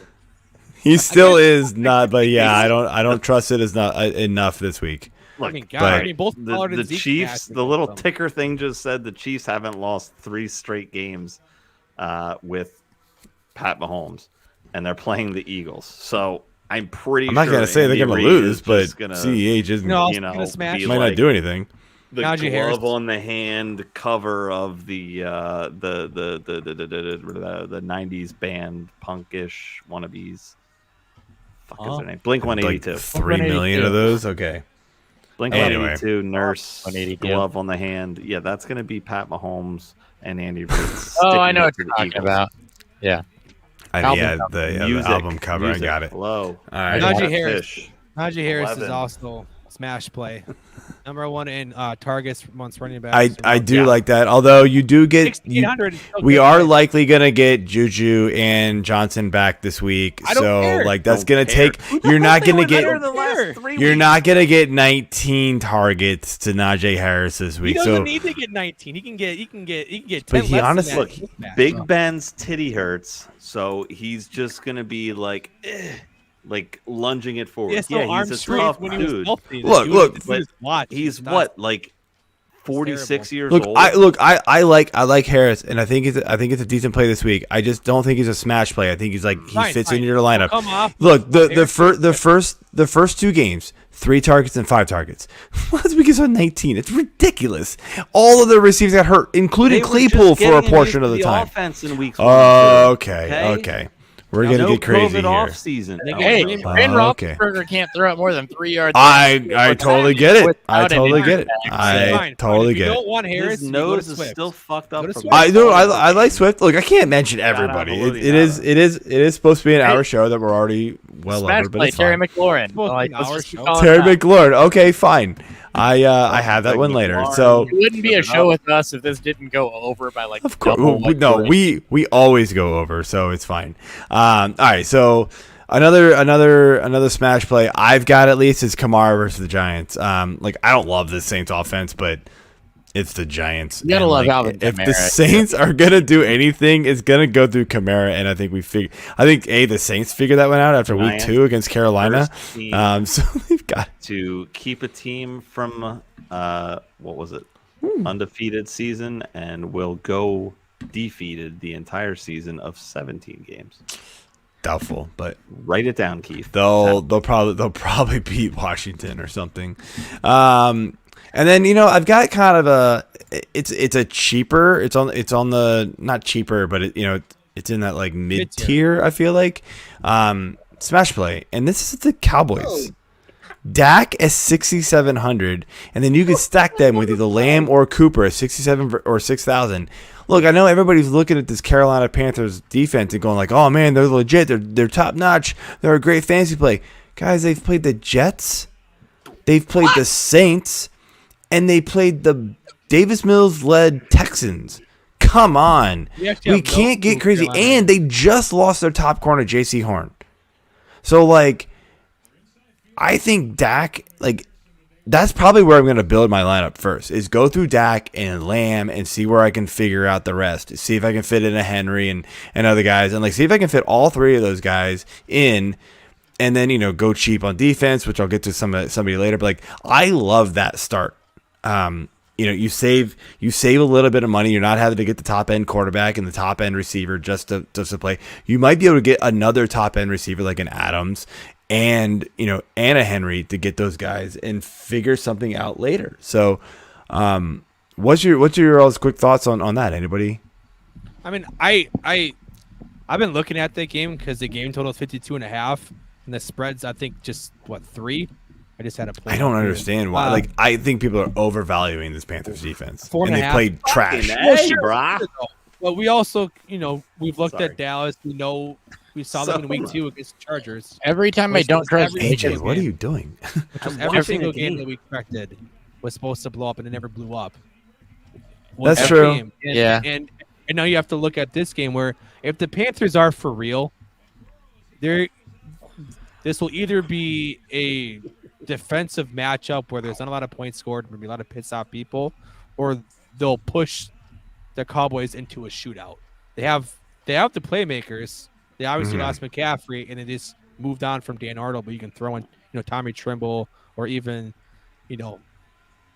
He still is not, but yeah, I don't trust it as not enough this week. Look, I mean, God, both the Chiefs, the little ticker thing just said the Chiefs haven't lost 3 straight games with Pat Mahomes, and they're playing the Eagles. So I'm pretty sure. I'm not going to say they're going to lose, but CEH isn't, smash might not do anything. The glove on the hand cover of the 90s band punkish wannabes. Fuck is their name? Blink 182. Like 3 million of those? Okay. Blink 182, Nurse, glove on the hand. Yeah, that's going to be Pat Mahomes and Andy Reid. Oh, I know what you're talking about. Yeah. The album cover. I got it. Hello. All right. Najee Harris is also smash play. Number 1 in targets once running back. I do like that. Although you do get, we are likely gonna get Juju and Johnson back this week. So like that's gonna take. You're not gonna get. You're not gonna get 19 targets to Najee Harris this week. He doesn't need to get 19. He can get 10. But he honestly, look, Big Ben's titty hurts, so he's just gonna be like. Like lunging it forward. He's a tough dude. Look, he's what, like 46 years old. I like Harris, and I think it's a decent play this week. I just don't think he's a smash play. I think he's like he fits in your lineup. Look, the first 2 games, 3 targets and 5 targets. Last week is on 19. It's ridiculous. All of the receivers got hurt, including Claypool for a portion of the time. Offense in weeks 1 and 2, okay. We're gonna get crazy here. Off season. Hey, Ben Roethlisberger can't throw it more than 3 yards. I totally get it. I totally get it. I totally get it. You don't want Harris. His nose is still fucked up. I like Swift. Look, I can't mention everybody. It is supposed to be an hour show that we're already well over. But it's Terry fine. McLaurin. Terry McLaurin. Okay, fine. I have that one later. So it wouldn't be a show with us if this didn't go over by like. Of course, we always go over, so it's fine. All right, so another smash play I've got at least is Kamara versus the Giants. Like I don't love this Saints offense, but it's the Giants. You gotta love Alvin If Kamara. the Saints are gonna do anything, it's gonna go through Kamara, and I think the Saints figured that one out after week 2 against Carolina. So they've got to keep a team from undefeated season, and will go defeated the entire season of 17 games. Doubtful, but write it down, Keith. They'll probably beat Washington or something. And then I've got kind of it's a cheaper. It's on the not cheaper, but it's in that like mid tier. I feel like smash play, and this is the Cowboys. Dak at 6,700, and then you can stack them with either Lamb or Cooper at 67 or 6,000. Look, I know everybody's looking at this Carolina Panthers defense and going like, "Oh man, they're legit. They're top notch. They're a great fantasy play." Guys, they've played the Jets, they've played the Saints, and they played the Davis Mills-led Texans. Come on, we can't get crazy. And they just lost their top corner, J.C. Horn. So like, I think Dak that's probably where I'm going to build my lineup first, is go through Dak and Lamb and see where I can figure out the rest. See if I can fit in a Henry and other guys, and see if I can fit all 3 of those guys in, and then go cheap on defense, which I'll get to somebody later. But I love that start. You save a little bit of money. You're not having to get the top end quarterback and the top end receiver just to play. You might be able to get another top end receiver like an Adams and a Henry to get those guys and figure something out later. So, what's your all's quick thoughts on that? Anybody? I mean, I've been looking at that game because the game total is 52.5, and the spreads I think just 3. I just had a play. I don't understand why. I think people are overvaluing this Panthers defense, 4.5. and they played trash. But we also, we've looked at Dallas. We know We saw them in week 2 against the Chargers. Every time I don't trust AJ, what are you doing? Every single game that we expected was supposed to blow up, and it never blew up. That's true. And, and now you have to look at this game where if the Panthers are for real, this will either be a defensive matchup where there's not a lot of points scored, maybe a lot of pissed off people, or they'll push the Cowboys into a shootout. They have the playmakers. They obviously lost McCaffrey, and they just moved on from Dan Arnold, but you can throw in Tommy Trimble or even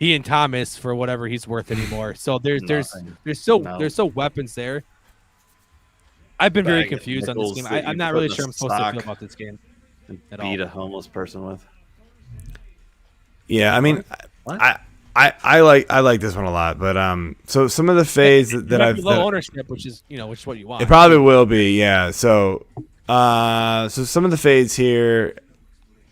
Ian Thomas for whatever he's worth anymore. So there's still weapons there. I've been very confused on this game. I'm not really sure I'm supposed to feel about this game at all. Beat a homeless person with. Yeah, I mean, I like this one a lot, but so some of the fades that I've low ownership, which is what you want. It probably will be, yeah. So some of the fades here.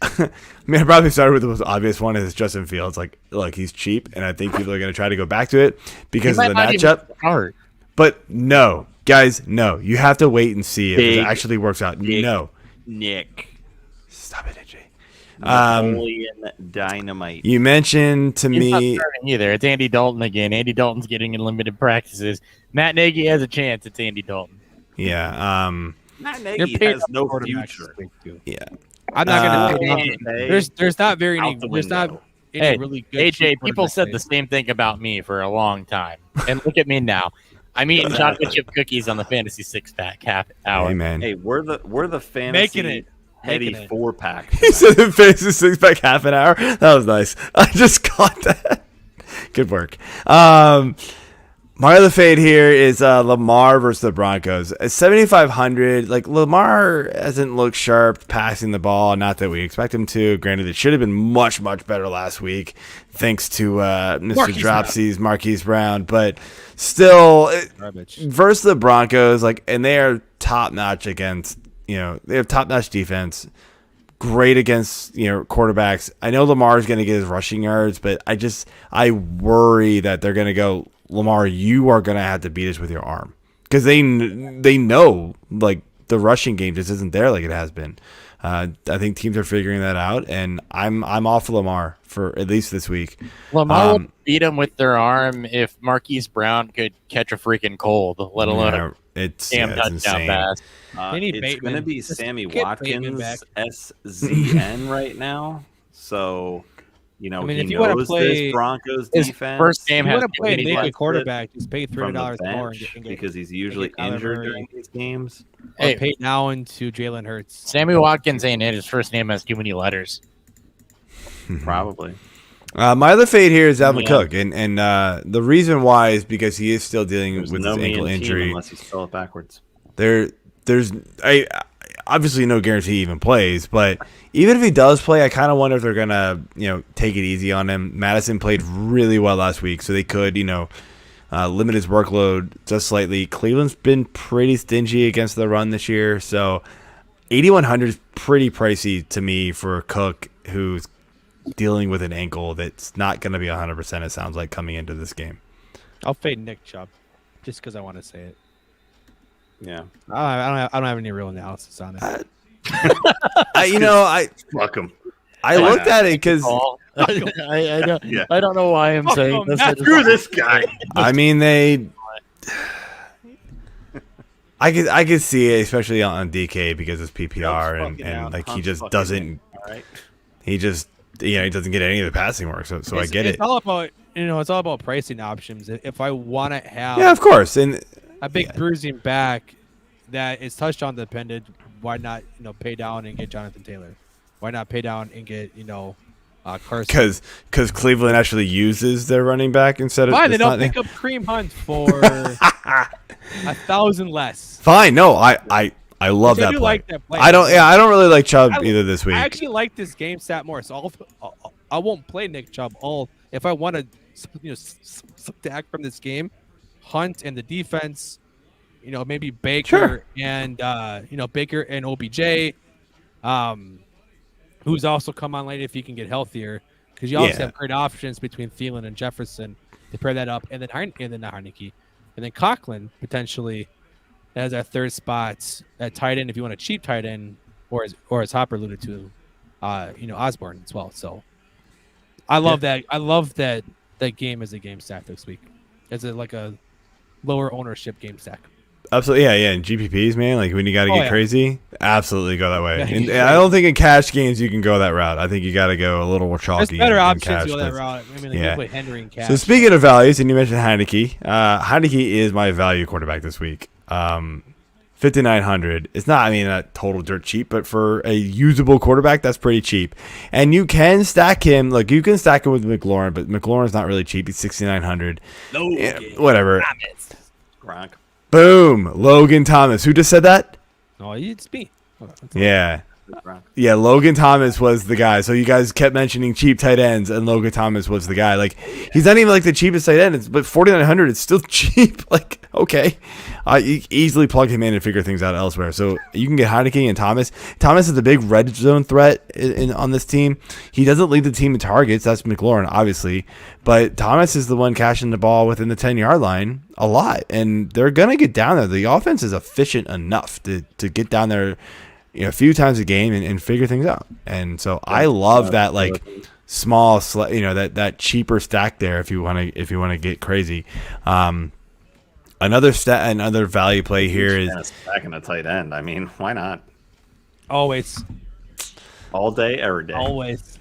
I mean, I probably started with the most obvious one is Justin Fields. Like he's cheap, and I think people are going to try to go back to it because of the matchup. But no, guys, no. You have to wait and see if it actually works out. Nick. Stop it, AJ. Napoleon Dynamite. You mentioned to He's me not starting either. It's Andy Dalton again. Andy Dalton's getting in limited practices. Matt Nagy has a chance. It's Andy Dalton. Yeah. Matt Nagy has no future. Yeah. I'm not going to. There's not very any. There's not any really good. AJ, people said the same thing about me for a long time, and look at me now. I'm eating chocolate chip cookies on the fantasy 6-pack half hour. Hey, man. Hey, we're the fantasy heady 4-pack. He said the fantasy 6-pack half an hour. That was nice. I just caught that. Good work. My other fade here is Lamar versus the Broncos. At 7,500, like Lamar hasn't looked sharp passing the ball. Not that we expect him to. Granted, it should have been much, much better last week, thanks to Mr. Dropsy's Marquise Brown. But still, versus the Broncos, and they are top notch against. They have top notch defense. Great against quarterbacks. I know Lamar's going to get his rushing yards, but I worry that they're going to go, Lamar, you are going to have to beat us with your arm, because they know the rushing game just isn't there like it has been. I think teams are figuring that out, and I'm off Lamar for at least this week. Lamar will beat him with their arm if Marquise Brown could catch a freaking cold, let alone it's touchdown pass. It's going to be Sammy Watkins SZN right now. So, he if you knows this Broncos defense. First game has to play a naked quarterback. Just pay $300 more because he's usually injured during these games. Or pay now into Jalen Hurts. Sammy Watkins ain't it. His first name has too many letters. Probably. My other fade here is Dalvin Cook, and the reason why is because he is still dealing with his ankle injury. Unless you spell it backwards. There's obviously no guarantee he even plays, but even if he does play, I kind of wonder if they're gonna take it easy on him. Madison played really well last week, so they could limit his workload just slightly. Cleveland's been pretty stingy against the run this year, so 8,100 is pretty pricey to me for Cook, who's dealing with an ankle that's not going to be 100%. It sounds like coming into this game. I'll fade Nick Chubb just because I want to say it. Yeah, I don't have any real analysis on it. fuck him. I looked at it because I don't know why I'm saying this. Screw this guy. I mean, I could see it, especially on DK because it's PPR and he just doesn't. Right. He just he doesn't get any of the passing work. So I get it. It's all about it's all about pricing options. If I want to have of course, and a big bruising back that is touchdown dependent, why not pay down and get Jonathan Taylor? Why not pay down and get Carson? Because Cleveland actually uses their running back instead of. Fine, they don't pick up Kareem Hunt for 1,000 less. Fine, no, I love that play. Like that play. I don't really like Chubb either this week. I actually like this game stat more, so I won't play Nick Chubb. If I want to subtract from this game, Hunt and the defense, maybe Baker and Baker and OBJ, who's also come on late if he can get healthier, because you also have great options between Thielen and Jefferson to pair that up, and then not Heineke, and then Conklin potentially as our third spot at tight end if you want a cheap tight end, or as Hopper alluded to, Osborne as well. So I love that. I love that game as a game stack this week. As a lower ownership game stack. Absolutely, yeah. And GPPs, man, like when you got to get crazy, absolutely go that way. Yeah, and I don't think in cash games you can go that route. I think you got to go a little more chalky. There's better in options cash, to go that but- route. I mean, you put Henry in cash. So speaking of values, and you mentioned Heineke. Heineke is my value quarterback this week. 5,900. It's not, not total dirt cheap, but for a usable quarterback, that's pretty cheap. And you can stack him. Like you can stack him with McLaurin, but McLaurin's not really cheap. He's 6,900. No, Whatever. Gronk. Boom. Logan Thomas. Who just said that? No, it's me. Yeah. Gronk. Yeah, Logan Thomas was the guy. So you guys kept mentioning cheap tight ends, and Logan Thomas was the guy. Like, he's not even like the cheapest tight end, but 4,900 is still cheap. Like, okay, you easily plug him in and figure things out elsewhere. So you can get Heineke and Thomas. Thomas is a big red zone threat on this team. He doesn't lead the team in targets. That's McLaurin, obviously, but Thomas is the one cashing the ball within the 10-yard line a lot, and they're gonna get down there. The offense is efficient enough to get down there a few times a game and figure things out. And so I love that like small, that cheaper stack there if you want to get crazy. Another value play here is stacking a tight end. I mean, why not? Always. All day, every day. Always.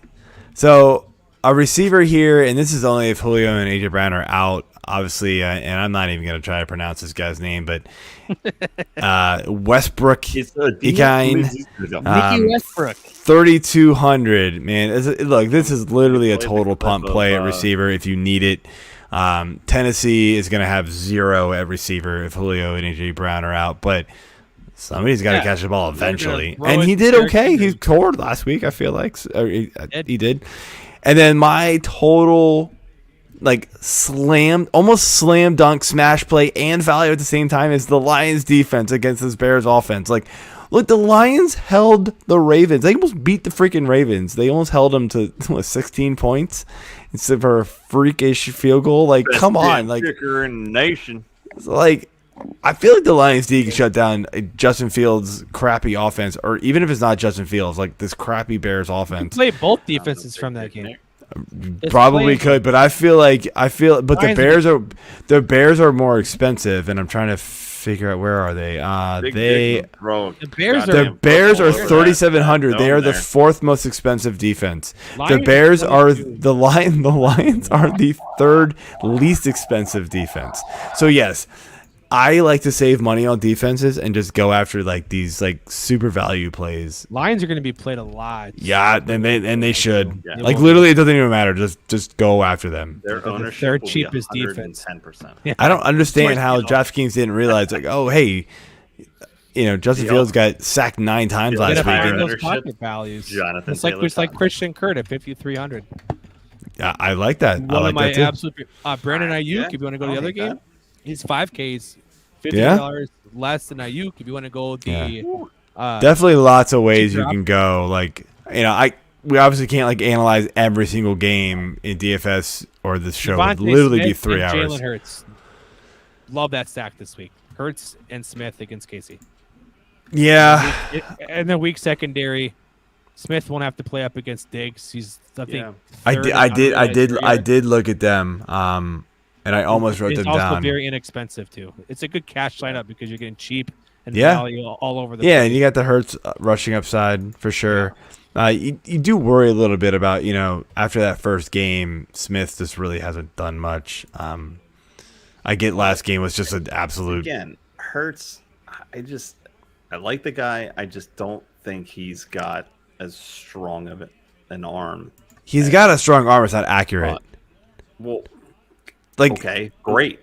So a receiver here, and this is only if Julio and AJ Brown are out, obviously, and I'm not even going to try to pronounce this guy's name, but Westbrook Ikine, Nicky Westbrook. 3,200, man. Look, this is literally a total pump play at receiver if you need it. Tennessee is going to have 0 at receiver if Julio and AJ Brown are out, but somebody's got to catch the ball eventually. And he did okay. He scored last week, I feel like. He did. And then my total almost slam dunk smash play and value at the same time is the Lions defense against this Bears offense. Like, look, the Lions held the Ravens. They almost beat the freaking Ravens. They almost held them to 16 points instead of a freakish field goal. Like, Best come on. Like, kicker in the nation. like, I feel like the Lions D can shut down Justin Fields' crappy offense, or even if it's not Justin Fields, like this crappy Bears offense. Play both defenses from that game. Probably could, but but the Bears are more expensive, and I'm trying to figure out where are they. The Bears are 3,700. They are the 4th most expensive defense. The Bears are the Lions are the 3rd least expensive defense. So yes, I like to save money on defenses and just go after like these like super value plays. Lions are going to be played a lot. Yeah, and they should. Yeah. Like literally, it doesn't even matter. Just go after them. Their ownership Third will cheapest be defense. 110%. Yeah. I don't understand how DraftKings didn't realize like, oh hey, Justin Fields got sacked 9 times last Get week. those pocket values. Jonathan It's like Taylor like Christian Kirk at 5,300. Yeah, I like that. One I like of my that too. absolute Brandon Ayuk. Yeah, If you want to go to I'll the other take game, that. he's 5Ks, $50 less than Ayuk. If you want to go Definitely lots of ways you drop. can go. Like we obviously can't like analyze every single game in DFS or this show. It would literally be 3 hours. Jalen Hurts. Love that stack this week. Hurts and Smith against Casey. Yeah, And then weak secondary. Smith won't have to play up against Diggs. He's I did look at them. And I almost wrote them It's also down. very inexpensive too. It's a good cash lineup because you're getting cheap and Yeah. value all over the Yeah, place. and you got the Hurts rushing upside for sure. You do worry a little bit about, after that first game, Smith just really hasn't done much. I get last game was just an absolute. Again, Hurts, I like the guy. I just don't think he's got as strong of an arm. He's got a strong arm. It's not accurate. Well, Like okay, great.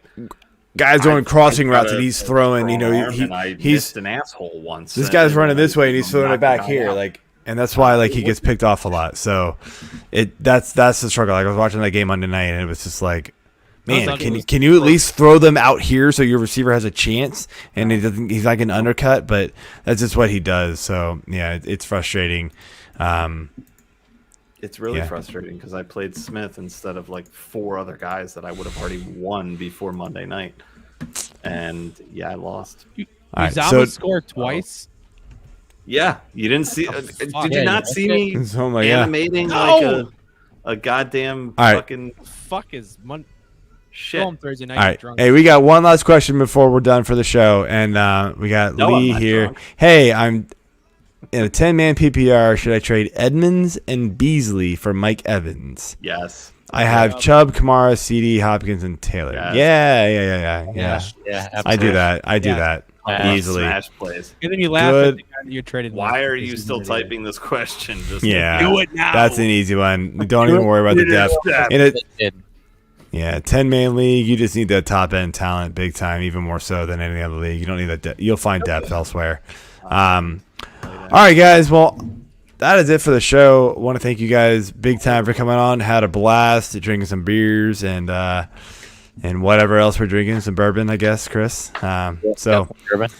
guys doing crossing I've got routes and a he's throwing. strong arm, and I He's missed an asshole once. this guy's and running this way and he's throwing it back knocked here. out. Like, and that's why like he gets picked off a lot. So that's the struggle. Like I was watching that game Monday night and it was just like, man, can you at least throw them out here so your receiver has a chance and he's not getting undercut, but that's just what he does. So yeah, it's frustrating. It's really frustrating because I played Smith instead of like 4 other guys that I would have already won before Monday night, and I lost. All right, Uzama scored twice. Yeah, you didn't see. Did you not see me Oh my God. animating No! like a goddamn All right. fucking Fuck is shit? Film Thursday night. All right. Drunk. Hey, we got one last question before we're done for the show, and we got No, Lee I'm not here. drunk. Hey, I'm in a 10-man PPR. Should I trade Edmonds and Beasley for Mike Evans? Yes. I have Chubb, Kamara, CD, Hopkins, and Taylor. Yes. Yeah. Yeah, I do that. I do Yeah. that I love easily. Smash plays. And then you laugh Good. at the guy that you traded. Why with. are you still typing this question? Just Yeah, Do it now. that's an easy one. Don't even worry about the depth. In a It did. 10-man league, you just need that top end talent, big time, even more so than any other league. You don't need that. You'll find depth elsewhere. All right, guys. Well, that is it for the show. I want to thank you guys big time for coming on. Had a blast drinking some beers and whatever else we're drinking, some bourbon, I guess, Chris. So Urban.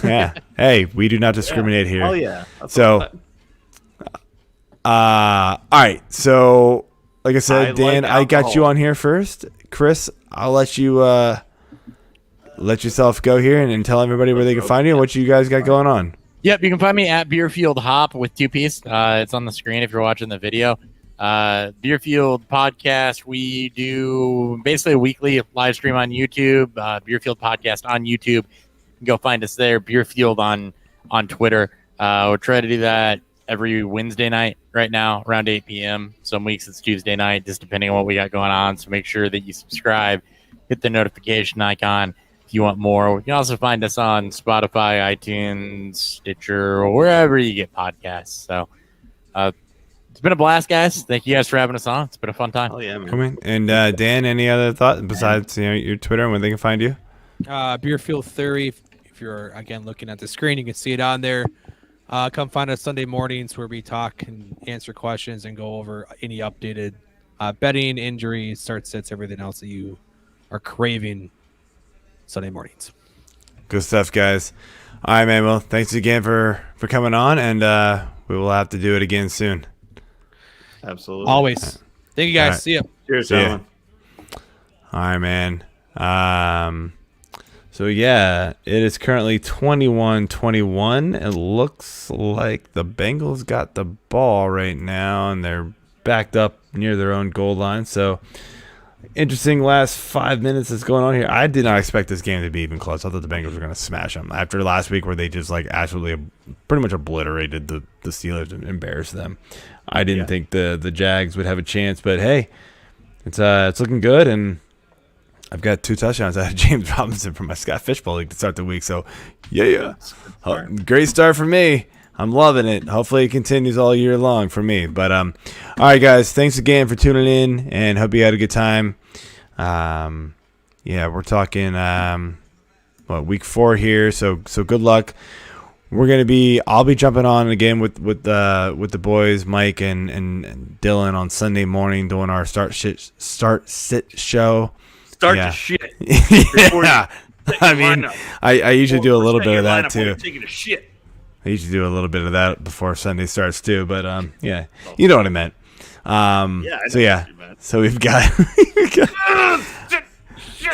yeah. Hey, we do not discriminate here. Oh yeah. That's So, what all right. So, like I said, I Dan, like I got you alcohol. on here first. Chris, I'll let you let yourself go here and tell everybody where they can find you and what you guys got going on. Yep, you can find me at Beerfield Hop with 2 P's. It's on the screen if you're watching the video. Beerfield podcast. We do basically a weekly live stream on YouTube. Beerfield podcast on YouTube. You can go find us there. Beerfield on Twitter. We'll try to do that every Wednesday night right now around 8 p.m. Some weeks it's Tuesday night, just depending on what we got going on. So make sure that you subscribe, hit the notification icon if you want more. You can also find us on Spotify, iTunes, Stitcher, or wherever you get podcasts. So it's been a blast, guys. Thank you guys for having us on. It's been a fun time. Oh yeah, man. Come in. And Dan, any other thought besides your Twitter and where they can find you? Beerfield Theory. If you're again looking at the screen, you can see it on there. Come find us Sunday mornings where we talk and answer questions and go over any updated betting, injuries, start sets, everything else that you are craving Sunday mornings. Good stuff, guys. All right, man. Well, thanks again for coming on, and we will have to do it again soon. Absolutely. Always. Thank you guys. All right. See ya. Cheers, See ya. gentlemen. All right, man. So, yeah, it is currently 21-21. It looks like the Bengals got the ball right now, and they're backed up near their own goal line. So, interesting last 5 minutes that's going on here. I did not expect this game to be even close. I thought the Bengals were going to smash them. After last week where they just, absolutely pretty much obliterated the Steelers and embarrassed them. I didn't think the Jags would have a chance, but, hey, it's looking good, and I've got 2 touchdowns out of James Robinson from my Scott Fishbowl League to start the week. So, yeah. Great start for me. I'm loving it. Hopefully it continues all year long for me. But, all right, guys. Thanks again for tuning in, and hope you had a good time. We're talking, week 4 here. So good luck. I'll be jumping on again with the boys, Mike and Dylan, on Sunday morning doing our start sit show. Start Yeah. to shit. Yeah. I mean, I usually do a little bit of that too. Taking a shit. I usually do a little bit of that before Sunday starts too. But yeah, you know what I meant. So we've got.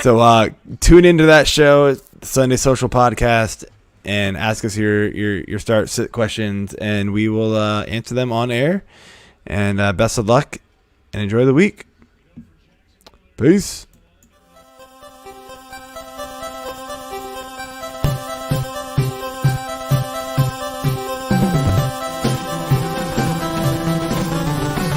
So tune into that show, Sunday Social Podcast, and ask us your start sit questions, and we will answer them on air. And best of luck, and enjoy the week. Peace.